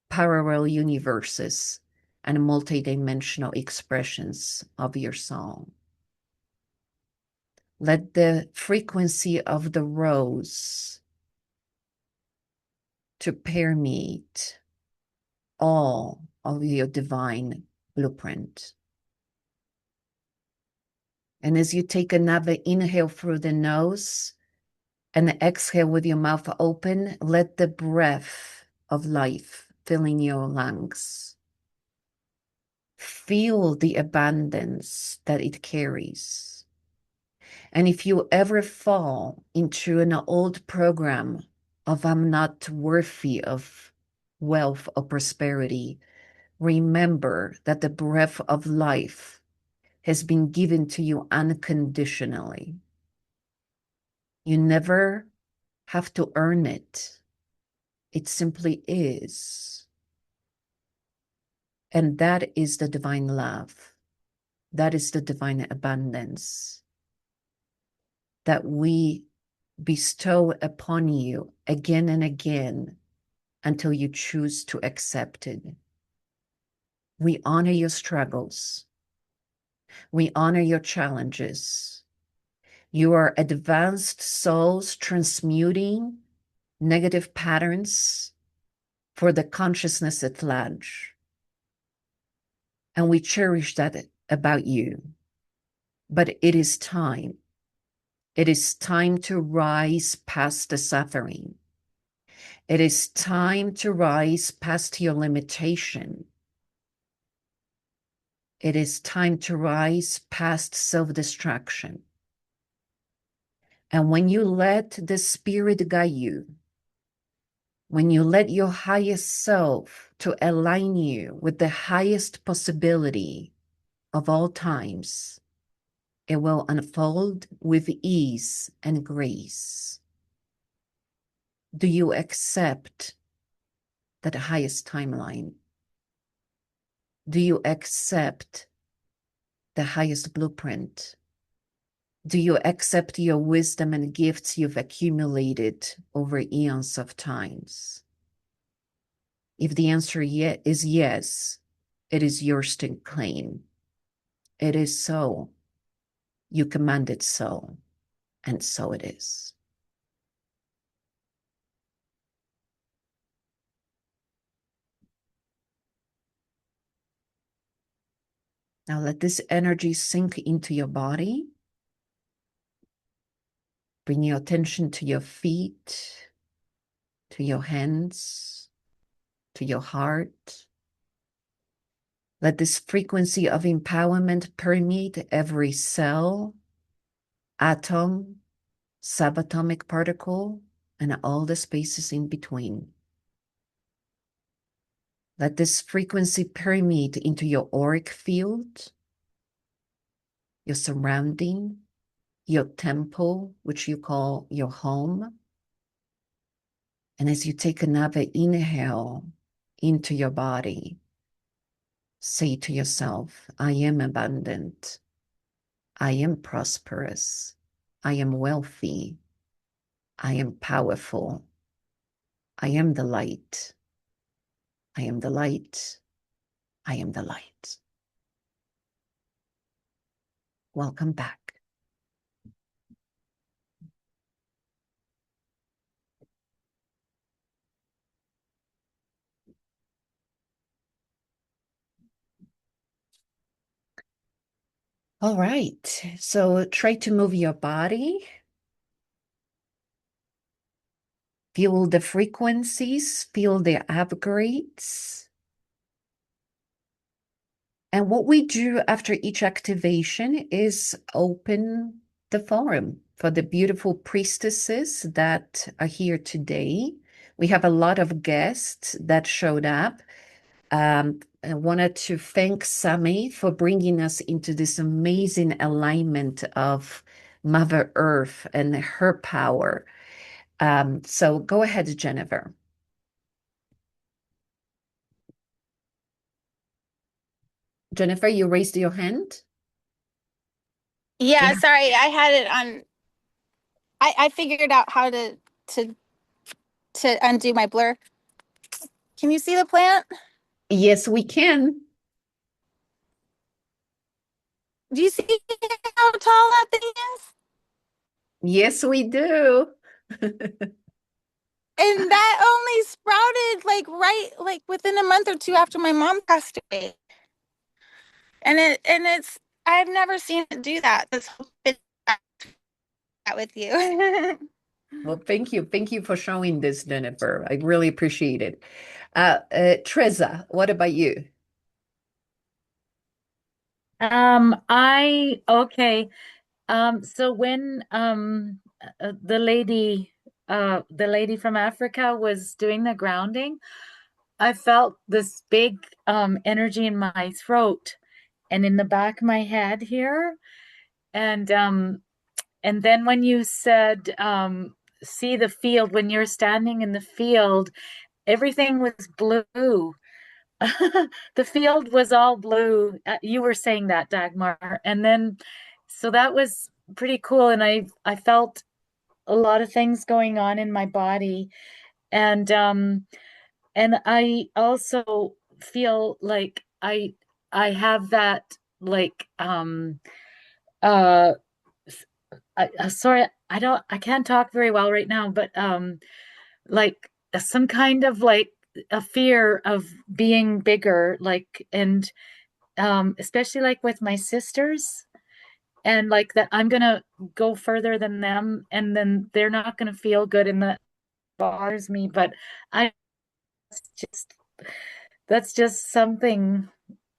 parallel universes, and multidimensional expressions of your soul. Let the frequency of the rose to permeate all of your divine blueprint. And as you take another inhale through the nose and exhale with your mouth open, let the breath of life fill in your lungs. Feel the abundance that it carries. And if you ever fall into an old program of I'm not worthy of wealth or prosperity, remember that the breath of life has been given to you unconditionally. You never have to earn it. It simply is. And that is the divine love. That is the divine abundance that we bestow upon you again and again until you choose to accept it. We honor your struggles. We honor your challenges. You are advanced souls transmuting negative patterns for the consciousness at large. And we cherish that about you. But it is time. It is time to rise past the suffering. It is time to rise past your limitation. It is time to rise past self-destruction. And when you let the Spirit guide you, when you let your highest self to align you with the highest possibility of all times, it will unfold with ease and grace. Do you accept that highest timeline? Do you accept the highest blueprint? Do you accept your wisdom and gifts you've accumulated over eons of times? If the answer is yes, it is yours to claim. It is so. You command it so, and so it is. Now let this energy sink into your body. Bring your attention to your feet, to your hands, to your heart. Let this frequency of empowerment permeate every cell, atom, subatomic particle, and all the spaces in between. Let this frequency permeate into your auric field, your surrounding, your temple, which you call your home. And as you take another inhale into your body, say to yourself, I am abundant. I am prosperous. I am wealthy. I am powerful. I am the light. I am the light. I am the light. Welcome back. All right, so try to move your body. Feel the frequencies, feel the upgrades. And what we do after each activation is open the forum for the beautiful priestesses that are here today. We have a lot of guests that showed up. I wanted to thank Sami for bringing us into this amazing alignment of Mother Earth and her power. So go ahead, Jennifer. Jennifer, you raised your hand? Yeah, Yeah. sorry, I had it on. I figured out how to undo my blur. Can you see the plant? Yes, we can. Do you see how tall that thing is? Yes, we do. And that only sprouted like within a month or two after my mom passed away. And it's I've never seen it do that. This whole bit that with you. Well, thank you. Thank you for showing this, Jennifer. I really appreciate it. Treza, what about you? Okay. So when the lady from Africa was doing the grounding, I felt this big energy in my throat, and in the back of my head here. And then when you said see the field, when you're standing in the field, everything was blue. The field was all blue. You were saying that, Dagmar. And then so that was pretty cool. And I felt a lot of things going on in my body. And I also feel like I have that like uh sorry, I can't talk very well right now, but like some kind of like a fear of being bigger, like, and especially like with my sisters, and like that I'm gonna go further than them, and then they're not gonna feel good, and that bothers me. But I just that's just something,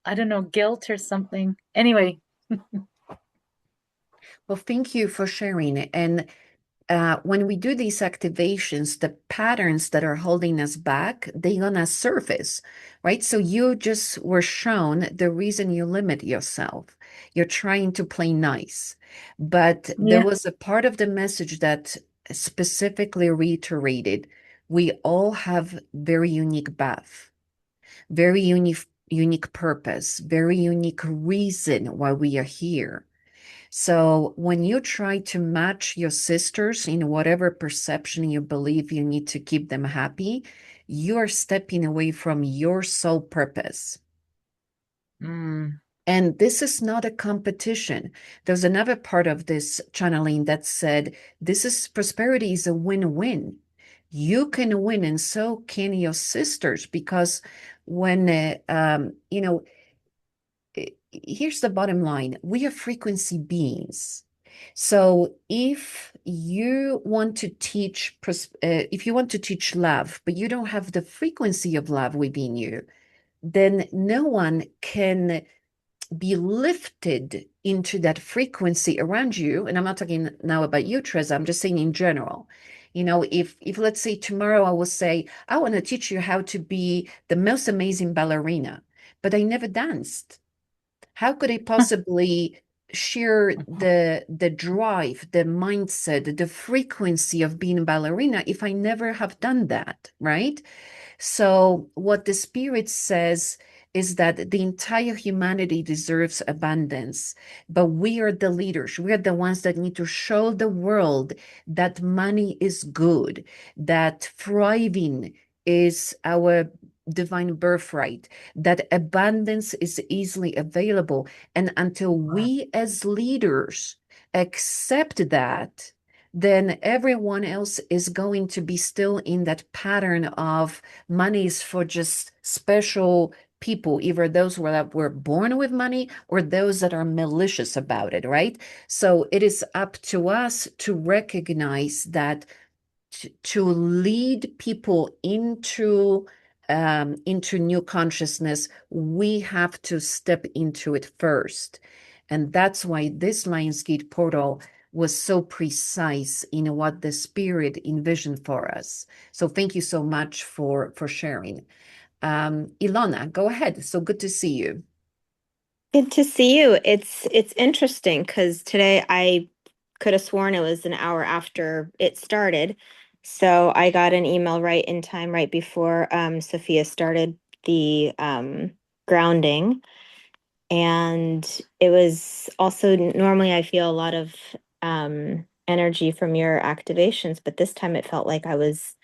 I don't know, guilt or something. Anyway. Well, thank you for sharing. And when we do these activations, the patterns that are holding us back, they're gonna surface, right? So you just were shown the reason you limit yourself. You're trying to play nice. But there Yeah. was a part of the message that specifically reiterated, we all have very unique path, very unique purpose, very unique reason why we are here. So when you try to match your sisters in whatever perception you believe you need to keep them happy, you are stepping away from your sole purpose. Mm. And this is not a competition. There's another part of this channeling that said, this is prosperity is a win-win. You can win, and so can your sisters, because when, here's the bottom line. We are frequency beings. So if you want to teach love, but you don't have the frequency of love within you, then no one can be lifted into that frequency around you. And I'm not talking now about you, Teresa. I'm just saying in general. If let's say tomorrow I will say, I want to teach you how to be the most amazing ballerina, but I never danced. How could I possibly share the drive, the mindset, the frequency of being a ballerina if I never have done that, right? So what the spirit says is that the entire humanity deserves abundance, but we are the leaders. We are the ones that need to show the world that money is good, that thriving is our divine birthright, that abundance is easily available. And until we as leaders accept that, then everyone else is going to be still in that pattern of money is for just special people, either those that were born with money or those that are malicious about it, right? So it is up to us to recognize that to lead people into new consciousness, we have to step into it first. And that's why this Lionsgate portal was so precise in what the spirit envisioned for us. So thank you so much for sharing. Ilona, go ahead. So good to see you. Good to see you. It's interesting because today I could have sworn it was an hour after it started. So I got an email right in time, right before Sophia started the grounding. And it was also normally I feel a lot of energy from your activations, but this time it felt like I was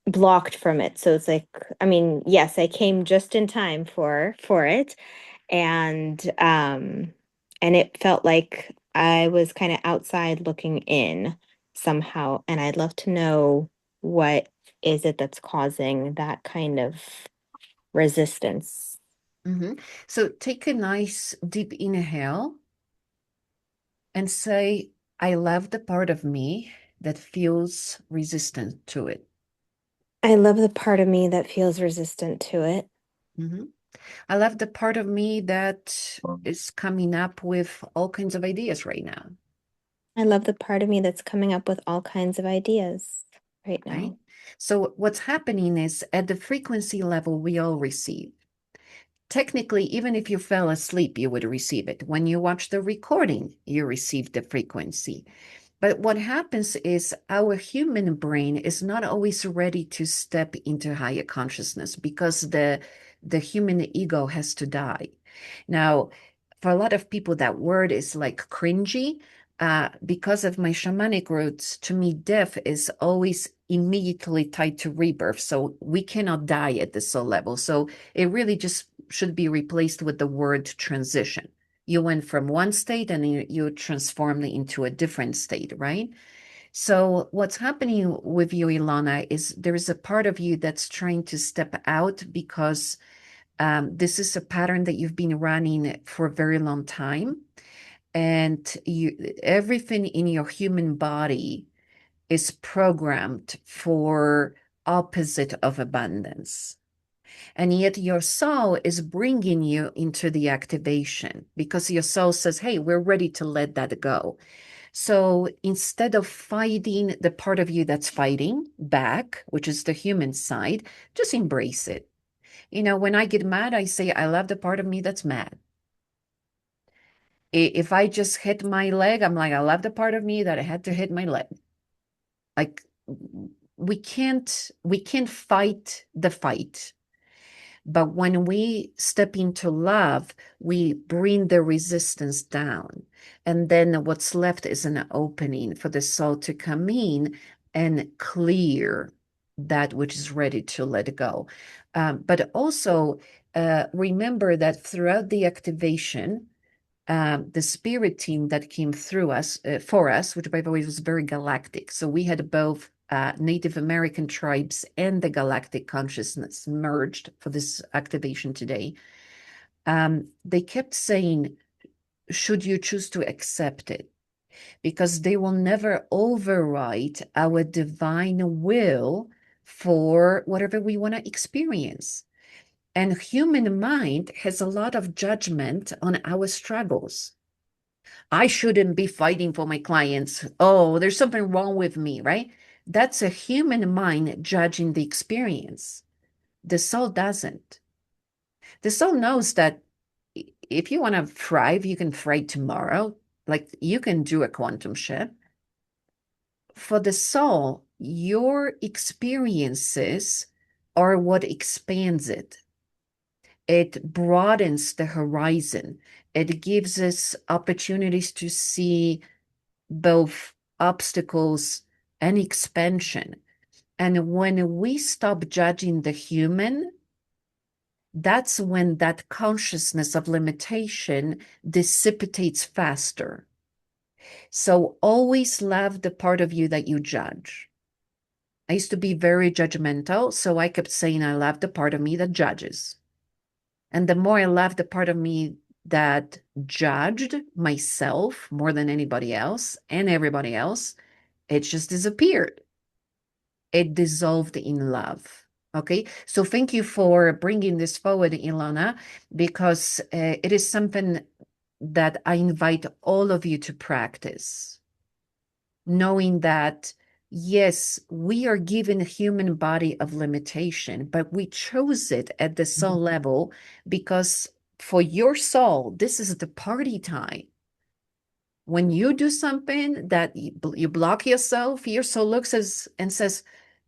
blocked from it. So it's like, I mean, yes, I came just in time for it, and and it felt like I was kind of outside looking in somehow, and I'd love to know what is it that's causing that kind of resistance. So take a nice deep inhale and say, I love the part of me that feels resistant to it. I love the part of me that feels resistant to it. I love the part of me that is coming up with all kinds of ideas right now. I love the part of me that's coming up with all kinds of ideas right now. Right? So what's happening is at the frequency level we all receive. technically, even if you fell asleep, you would receive it. When you watch the recording, you receive the frequency. But what happens is our human brain is not always ready to step into higher consciousness because the human ego has to die. Now, for a lot of people, that word is like cringy. Because of my shamanic roots, to me, death is always immediately tied to rebirth. So we cannot die at the soul level. So it really just should be replaced with the word transition. You went from one state and you transformed into a different state, right? So what's happening with you, Ilana, is there is a part of you that's trying to step out because this is a pattern that you've been running for a very long time. And everything in your human body is programmed for opposite of abundance. And yet your soul is bringing you into the activation because your soul says, hey, we're ready to let that go. So instead of fighting the part of you that's fighting back, which is the human side, just embrace it. When I get mad, I say, I love the part of me that's mad. If I just hit my leg, I'm like, I love the part of me that I had to hit my leg. Like we can't fight the fight. But when we step into love, we bring the resistance down. And then what's left is an opening for the soul to come in and clear that which is ready to let go. But also remember that throughout the activation, the spirit team that came through us for us, which by the way was very galactic. So we had both Native American tribes and the galactic consciousness merged for this activation today. They kept saying, should you choose to accept it? Because they will never override our divine will for whatever we want to experience. And human mind has a lot of judgment on our struggles. I shouldn't be fighting for my clients. Oh, there's something wrong with me, right? That's a human mind judging the experience. The soul doesn't. The soul knows that if you want to thrive, you can thrive tomorrow. Like you can do a quantum shift. For the soul, your experiences are what expands it. It broadens the horizon. It gives us opportunities to see both obstacles and expansion. And when we stop judging the human, that's when that consciousness of limitation dissipates faster. So always love the part of you that you judge. I used to be very judgmental, so I kept saying I love the part of me that judges. And the more I loved the part of me that judged myself more than anybody else and everybody else, it just disappeared. It dissolved in love. Okay, so thank you for bringing this forward, Ilana, because it is something that I invite all of you to practice, knowing that, yes, we are given a human body of limitation, but we chose it at the soul level because for your soul, this is the party time. When you do something that you block yourself, your soul looks and says,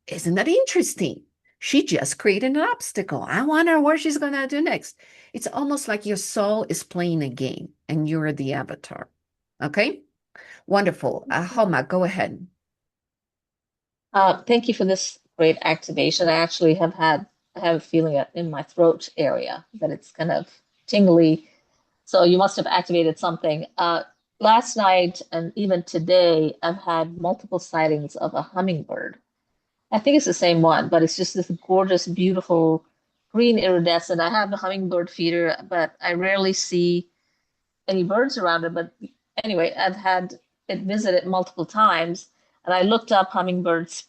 isn't that interesting? She just created an obstacle. I wonder what she's going to do next. It's almost like your soul is playing a game and you're the avatar. Okay? Wonderful. Homa, go ahead. Thank you for this great activation. I have a feeling in my throat area that it's kind of tingly. So you must have activated something. Last night and even today, I've had multiple sightings of a hummingbird. I think it's the same one, but it's just this gorgeous, beautiful green iridescent. I have the hummingbird feeder, but I rarely see any birds around it. But anyway, I've had it visited multiple times, and I looked up hummingbirds,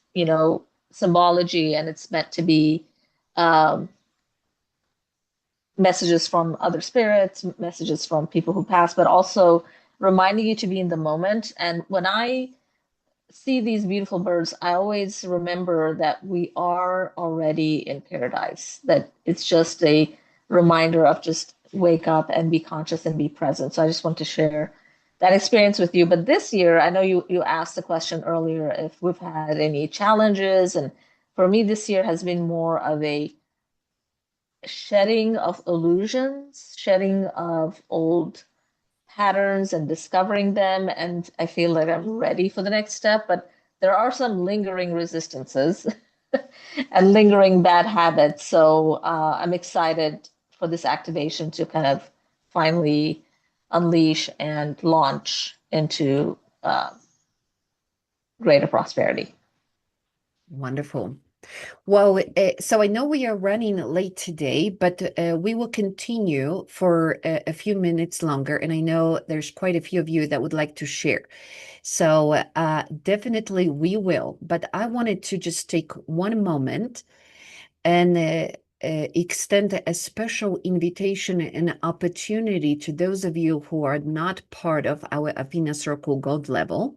symbology, and it's meant to be um, messages from other spirits, messages from people who pass, but also reminding you to be in the moment. And when I see these beautiful birds, I always remember that we are already in paradise, that it's just a reminder of just wake up and be conscious and be present. So I just want to share that experience with you. But this year, I know you asked the question earlier if we've had any challenges, and for me, this year has been more of a shedding of illusions, shedding of old patterns and discovering them. And I feel like I'm ready for the next step, but there are some lingering resistances and lingering bad habits. So I'm excited for this activation to kind of finally unleash and launch into greater prosperity. Wonderful. Well, so I know we are running late today, but we will continue for a few minutes longer. And I know there's quite a few of you that would like to share. So definitely we will. But I wanted to just take one moment and extend a special invitation and opportunity to those of you who are not part of our Athena Circle Gold level.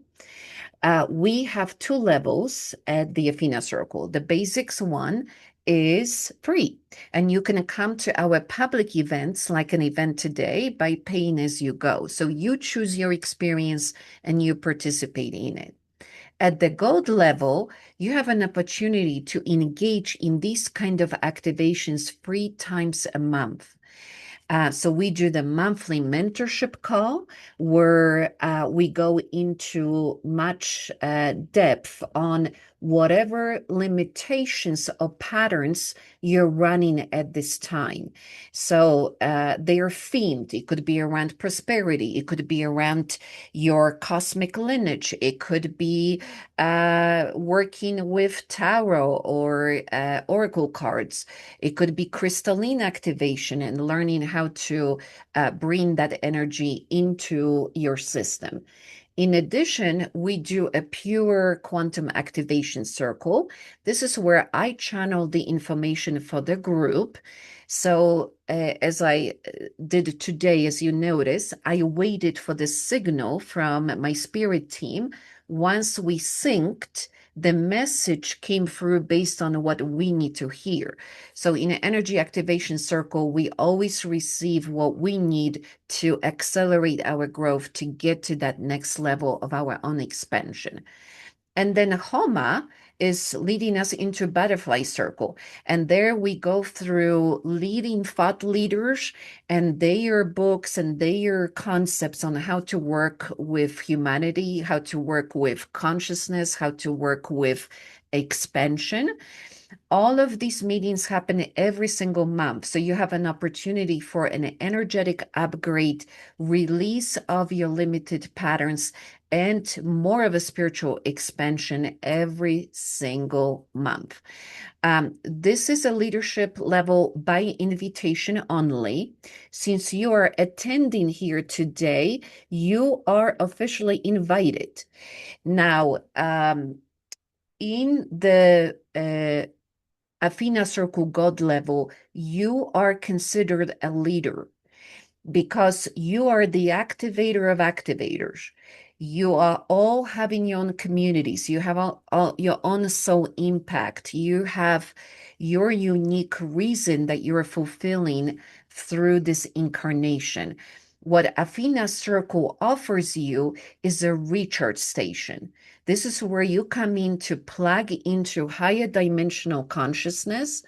We have two levels at the Athena Circle. The basics one is free, and you can come to our public events like an event today by paying as you go. So you choose your experience and you participate in it. At the gold level, you have an opportunity to engage in these kind of activations 3 times a month. So we do the monthly mentorship call where we go into much depth on whatever limitations or patterns you're running at this time. So they are themed. It could be around prosperity. It could be around your cosmic lineage. It could be working with tarot or oracle cards. It could be crystalline activation and learning how to bring that energy into your system. In addition, we do a pure quantum activation circle. This is where I channel the information for the group. So as I did today, as you notice, I waited for the signal from my spirit team. Once we synced, the message came through based on what we need to hear. So in an energy activation circle, we always receive what we need to accelerate our growth to get to that next level of our own expansion. And then Homa is leading us into butterfly circle. And there we go through leading thought leaders and their books and their concepts on how to work with humanity, how to work with consciousness, how to work with expansion. All of these meetings happen every single month. So you have an opportunity for an energetic upgrade, release of your limited patterns, and more of a spiritual expansion every single month. This is a leadership level by invitation only. Since you are attending here today, you are officially invited. Now, in the Athena Circle God level, you are considered a leader because you are the activator of activators. You are all having your own communities. You have all your own soul impact. You have your unique reason that you are fulfilling through this incarnation. What Athena Circle offers you is a recharge station. This is where you come in to plug into higher dimensional consciousness,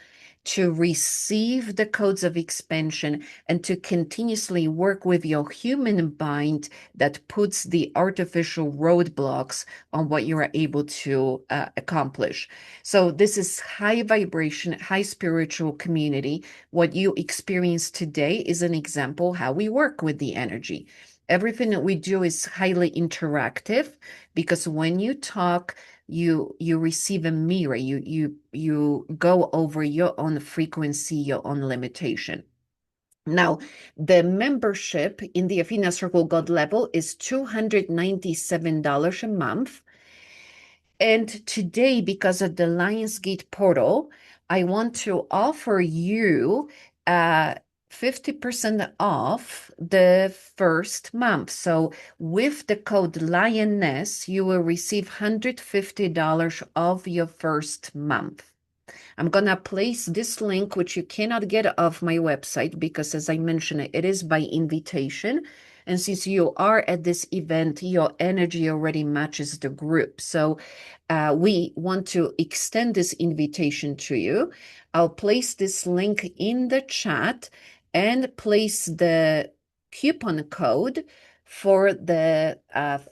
to receive the codes of expansion, and to continuously work with your human mind that puts the artificial roadblocks on what you are able to accomplish. So this is high vibration, high spiritual community. What you experience today is an example how we work with the energy. Everything that we do is highly interactive because when you talk, you receive a mirror. You go over your own frequency, your own limitation. Now, the membership in the Athena Circle God level is $297 a month. And today, because of the Lionsgate portal, I want to offer you 50% off the first month. So with the code Lioness, you will receive $150 off your first month. I'm going to place this link, which you cannot get off my website because, as I mentioned, it is by invitation. And since you are at this event, your energy already matches the group. So we want to extend this invitation to you. I'll place this link in the chat and place the coupon code for the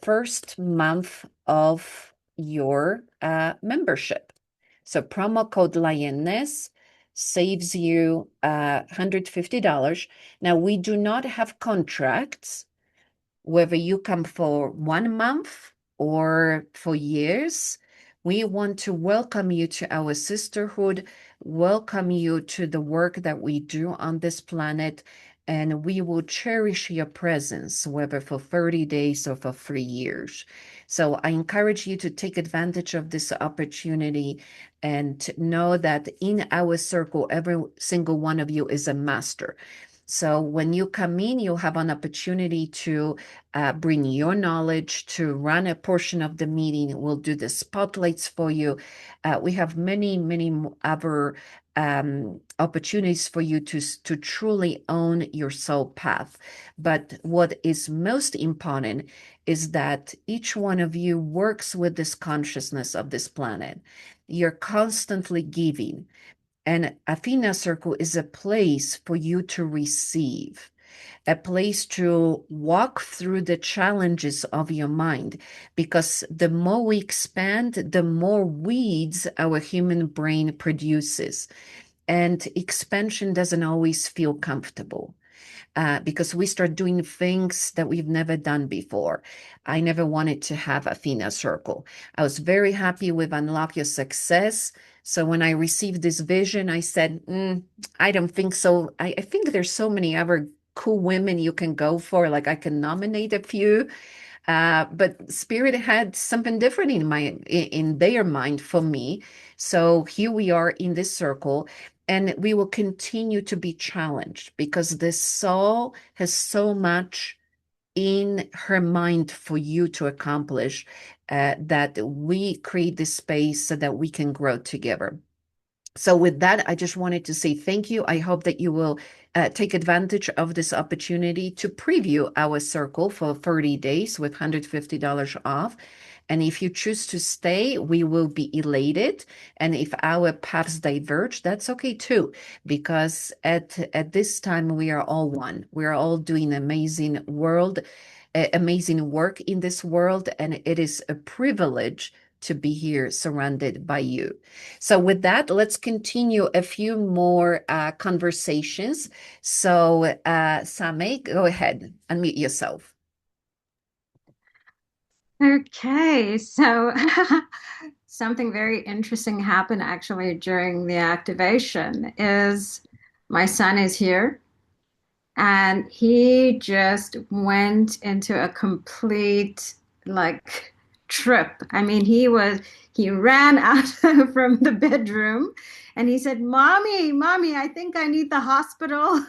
first month of your membership. So promo code Lioness saves you $150. Now, we do not have contracts, whether you come for 1 month or for years. We want to welcome you to our sisterhood, welcome you to the work that we do on this planet, and we will cherish your presence, whether for 30 days or for 3 years. So I encourage you to take advantage of this opportunity and know that in our circle, every single one of you is a master. So when you come in, you'll have an opportunity to bring your knowledge, to run a portion of the meeting. We'll do the spotlights for you. We have many, many other opportunities for you to truly own your soul path. But what is most important is that each one of you works with this consciousness of this planet. You're constantly giving. And Athena Circle is a place for you to receive, a place to walk through the challenges of your mind. Because the more we expand, the more weeds our human brain produces. And expansion doesn't always feel comfortable. Because we start doing things that we've never done before. I never wanted to have Athena Circle. I was very happy with Unlock Your Success. So when I received this vision, I said, I don't think so. I think there's so many other cool women you can go for. Like I can nominate a few. But Spirit had something different in their mind for me. So here we are in this circle, and we will continue to be challenged because the soul has so much in her mind for you to accomplish, that we create this space so that we can grow together. So with that, I just wanted to say thank you. I hope that you will take advantage of this opportunity to preview our circle for 30 days with $150 off. And if you choose to stay, we will be elated. And if our paths diverge, that's okay too, because at this time we are all one. We are all doing amazing work in this world, and it is a privilege to be here surrounded by you. So with that, let's continue a few more conversations. So Same, go ahead, unmute yourself. Okay, so something very interesting happened actually during the activation is my son is here and he just went into a complete like trip. I mean, he ran out from the bedroom and he said, Mommy, I think I need the hospital.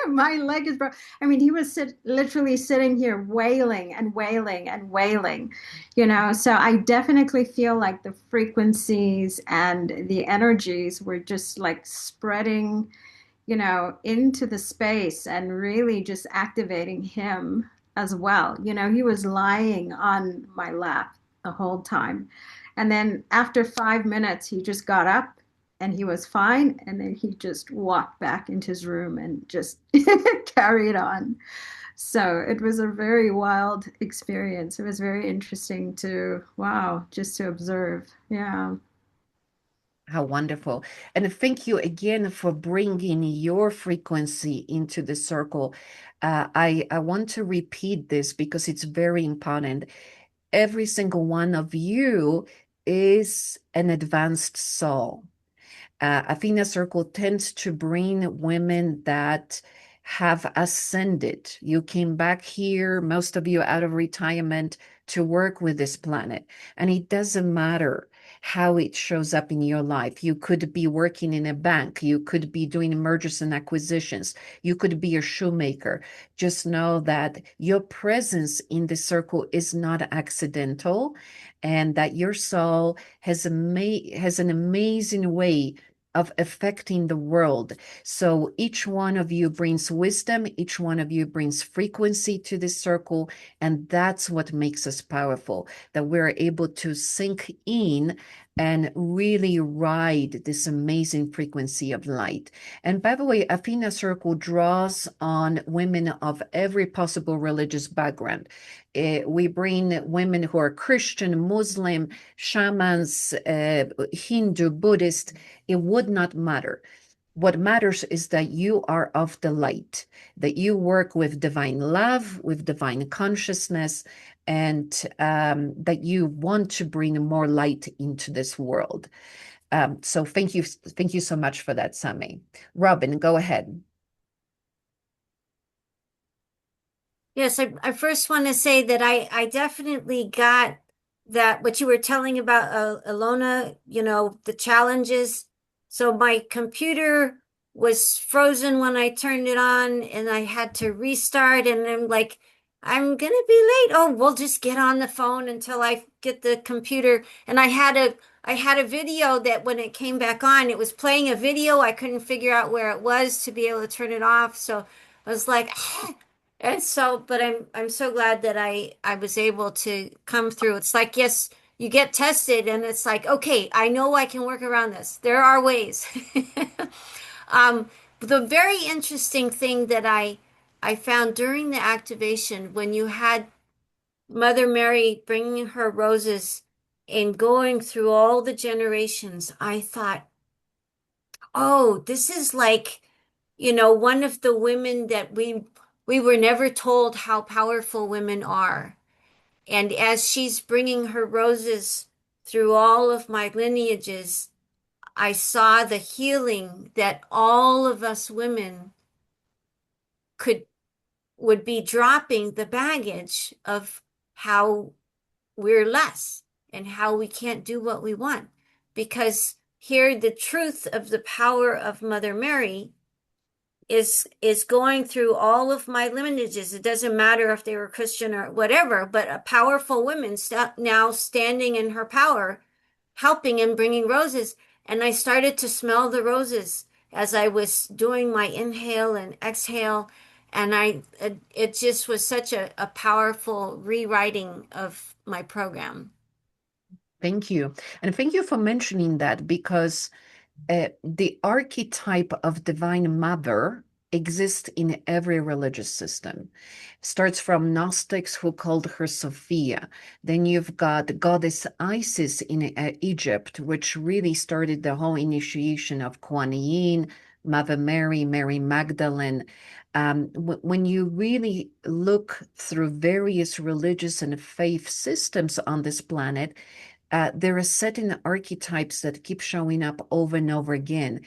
My leg is broken. I mean, he was literally sitting here wailing and wailing and wailing, So I definitely feel like the frequencies and the energies were just like spreading, into the space and really just activating him as well. He was lying on my lap the whole time. And then after 5 minutes, he just got up and he was fine. And then he just walked back into his room and just carried on. So it was a very wild experience. It was very interesting just to observe. Yeah. How wonderful. And thank you again for bringing your frequency into the circle. I want to repeat this because it's very important. Every single one of you is an advanced soul. Athena Circle tends to bring women that have ascended. You came back here, most of you out of retirement, to work with this planet. And it doesn't matter how it shows up in your life. You could be working in a bank. You could be doing mergers and acquisitions. You could be a shoemaker. Just know that your presence in the circle is not accidental, and that your soul has an amazing way of affecting the world. So each one of you brings wisdom, each one of you brings frequency to this circle, and that's what makes us powerful, that we're able to sink in and really ride this amazing frequency of light. And by the way, Athena Circle draws on women of every possible religious background. We bring women who are Christian, Muslim, shamans, Hindu, Buddhist. It would not matter. What matters is that you are of the light, that you work with divine love, with divine consciousness, and that you want to bring more light into this world. So thank you so much for that, Sami. Robin, go ahead. Yes, I first want to say that I definitely got that what you were telling about Alona, the challenges. So my computer was frozen when I turned it on and I had to restart, and I'm like, I'm gonna be late. Oh, we'll just get on the phone until I get the computer. And I had a video that when it came back on, it was playing a video. I couldn't figure out where it was to be able to turn it off. So I was like, and so, but I'm so glad that I was able to come through. It's like, yes, you get tested and it's like, okay, I know I can work around this. There are ways. Um, the very interesting thing that I found during the activation when you had Mother Mary bringing her roses and going through all the generations, I thought, oh, this is like, one of the women that we were never told how powerful women are. And as she's bringing her roses through all of my lineages, I saw the healing that all of us women could would be dropping the baggage of how we're less and how we can't do what we want. Because here the truth of the power of Mother Mary is going through all of my lineages. It doesn't matter if they were Christian or whatever, but a powerful woman now standing in her power, helping and bringing roses. And I started to smell the roses as I was doing my inhale and exhale. And it just was such a powerful rewriting of my program. Thank you. And thank you for mentioning that, because the archetype of Divine Mother exists in every religious system. Starts from Gnostics, who called her Sophia. Then you've got Goddess Isis in Egypt, which really started the whole initiation of Kuan Yin, Mother Mary, Mary Magdalene. When you really look through various religious and faith systems on this planet, there are certain archetypes that keep showing up over and over again.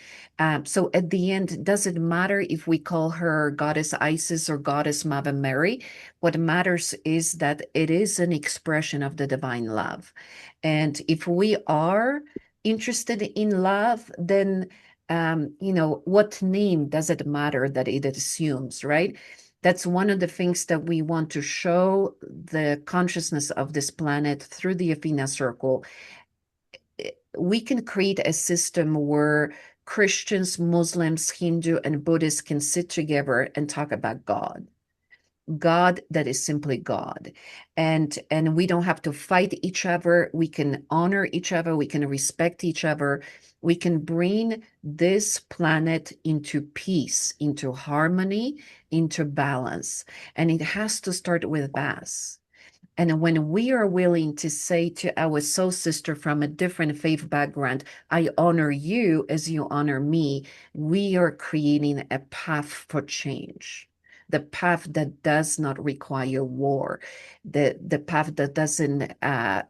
So at the end, it doesn't matter if we call her Goddess Isis or Goddess Mother Mary. What matters is that it is an expression of the divine love. And if we are interested in love, then what name does it matter that it assumes, right? That's one of the things that we want to show the consciousness of this planet through the Athena Circle. We can create a system where Christians, Muslims, Hindu, and Buddhists can sit together and talk about God. God that is simply God. And we don't have to fight each other. We can honor each other. We can respect each other. We can bring this planet into peace, into harmony, into balance. And it has to start with us. And when we are willing to say to our soul sister from a different faith background, I honor you as you honor me, we are creating a path for change. The path that does not require war, the path that doesn't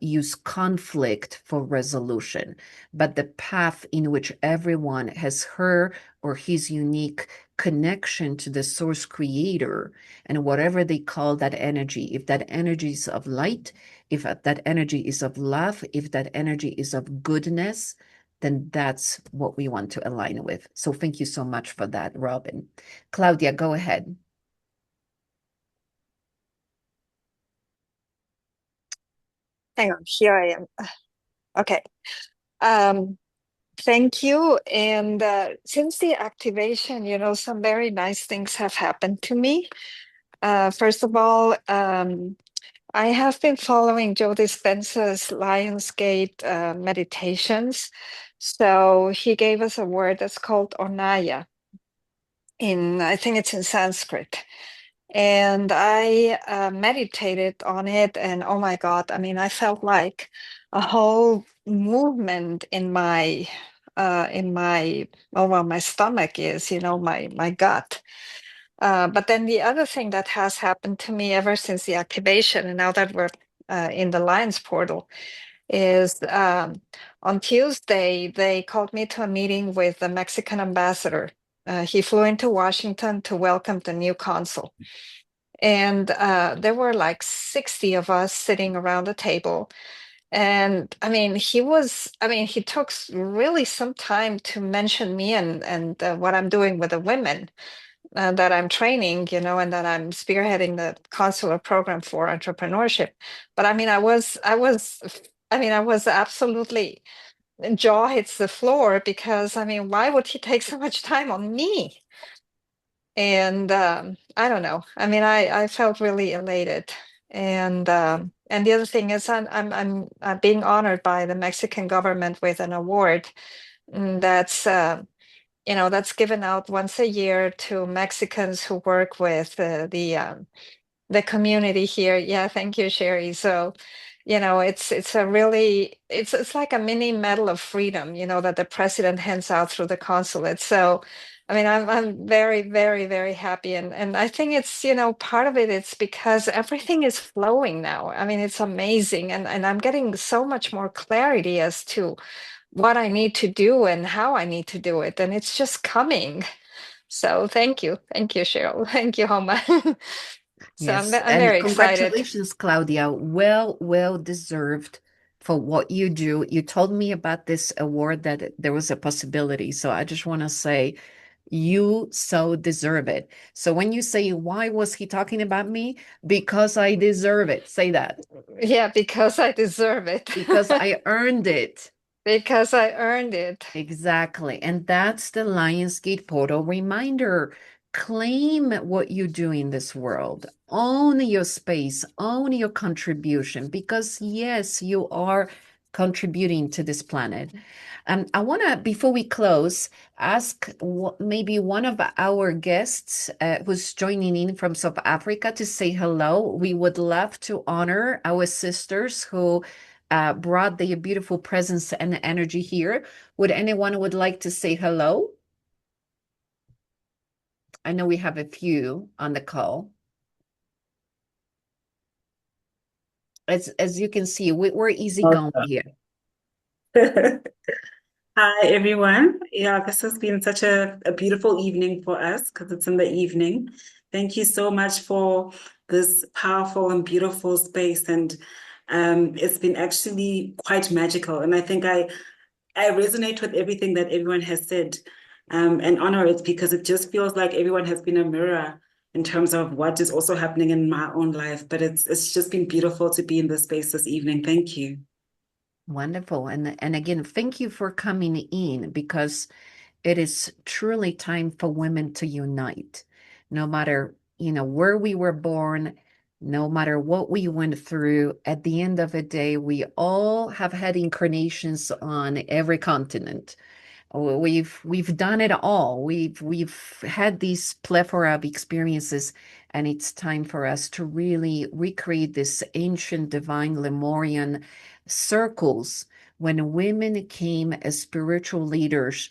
use conflict for resolution, but the path in which everyone has her or his unique connection to the source creator and whatever they call that energy. If that energy is of light, if that energy is of love, if that energy is of goodness, then that's what we want to align with. So thank you so much for that, Robin. Claudia, go ahead. Hang on, here I am. Okay. Thank you. And since the activation, some very nice things have happened to me. First of all, I have been following Joe Dispenza's Lionsgate meditations. So he gave us a word that's called Onaya. I think it's in Sanskrit. And I meditated on it, and oh my God, I mean, I felt like a whole movement in my well, my stomach is, my gut. But then the other thing that has happened to me ever since the activation, and now that we're in the Lions portal, is on Tuesday, they called me to a meeting with the Mexican ambassador. He flew into Washington to welcome the new consul. And there were like 60 of us sitting around the table. And I mean, he took really some time to mention me and what I'm doing with the women that I'm training, and that I'm spearheading the consular program for entrepreneurship. But I mean, I was absolutely jaw hits the floor because I mean, why would he take so much time on me? And I don't know. I mean, I felt really elated. And the other thing is, I'm being honored by the Mexican government with an award that's that's given out once a year to Mexicans who work with the community here. Yeah, thank you, Sherry. So, it's like a mini medal of freedom, that the president hands out through the consulate. So, I mean, I'm very, very, very happy, and I think it's part of it's because everything is flowing now. I mean, it's amazing, and I'm getting so much more clarity as to what I need to do and how I need to do it, and it's just coming. So thank you, Cheryl, thank you, Homa. So Yes, I'm and very excited. congratulations, Claudia. Well deserved for what you do. You told me about this award that there was a possibility. So I just want to say you so deserve it. So when you say, why was he talking about me? Because I deserve it. Say that. Yeah, because I deserve it. Because I earned it. Because I earned it. Exactly. And that's the Lionsgate portal reminder. Claim what you do in this world. Own your space, own your contribution, because yes, you are contributing to this planet. I want to, before we close, ask maybe one of our guests who's joining in from South Africa to say hello. We would love to honor our sisters who brought their beautiful presence and energy here. Would anyone would like to say hello? I know we have a few on the call. As you can see, we're easygoing here. Hi, everyone. Yeah, this has been such a beautiful evening for us because it's in the evening. Thank you so much for this powerful and beautiful space. And it's been actually quite magical. And I think I resonate with everything that everyone has said and honor it because it just feels like everyone has been a mirror in terms of what is also happening in my own life. But it's just been beautiful to be in this space this evening. Thank you. Wonderful. And again, thank you for coming in because it is truly time for women to unite. No matter, where we were born, no matter what we went through, at the end of the day, we all have had incarnations on every continent. We've done it all. We've had these plethora of experiences, and it's time for us to really recreate this ancient divine Lemurian circles when women came as spiritual leaders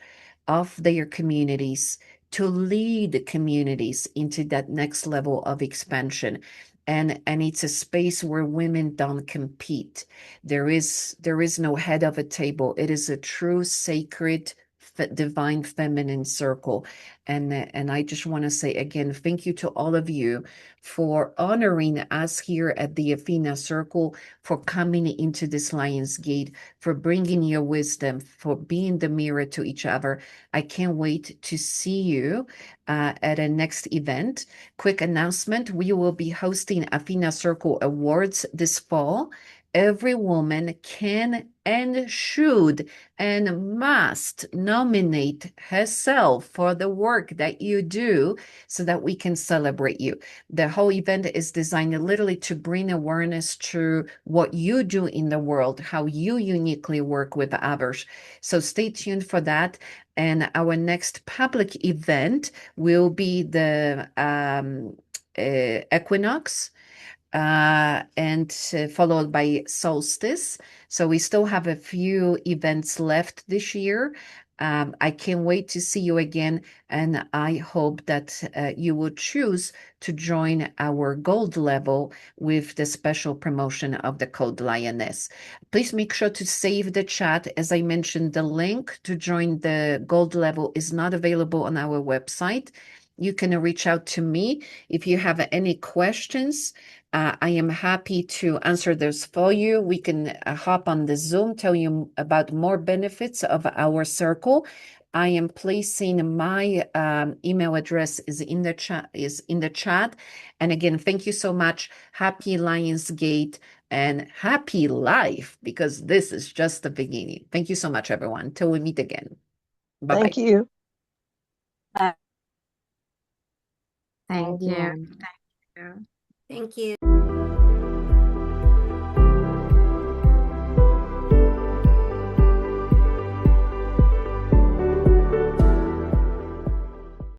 of their communities to lead communities into that next level of expansion. And it's a space where women don't compete. There is no head of a table. It is a true sacred divine feminine circle. And I just want to say again, thank you to all of you for honoring us here at the Athena Circle, for coming into this Lion's Gate, for bringing your wisdom, for being the mirror to each other. I can't wait to see you at a next event. Quick announcement, we will be hosting Athena Circle Awards this fall. Every woman can and should and must nominate herself for the work that you do so that we can celebrate you. The whole event is designed literally to bring awareness to what you do in the world, how you uniquely work with others. So stay tuned for that. And our next public event will be the equinox, and followed by solstice. So we still have a few events left this year. I can't wait to see you again, and I hope that you will choose to join our gold level with the special promotion of the code Lioness. Please make sure to save the chat. As I mentioned, the link to join the gold level is not available on our website. You can reach out to me if you have any questions. I am happy to answer those for you. We can hop on the Zoom, tell you about more benefits of our circle. I am placing my email address is in the chat. And again, thank you so much. Happy Lionsgate and happy life, because this is just the beginning. Thank you so much, everyone. Till we meet again. Bye-bye. Thank you. Thank you. everyone. Thank you. Thank you.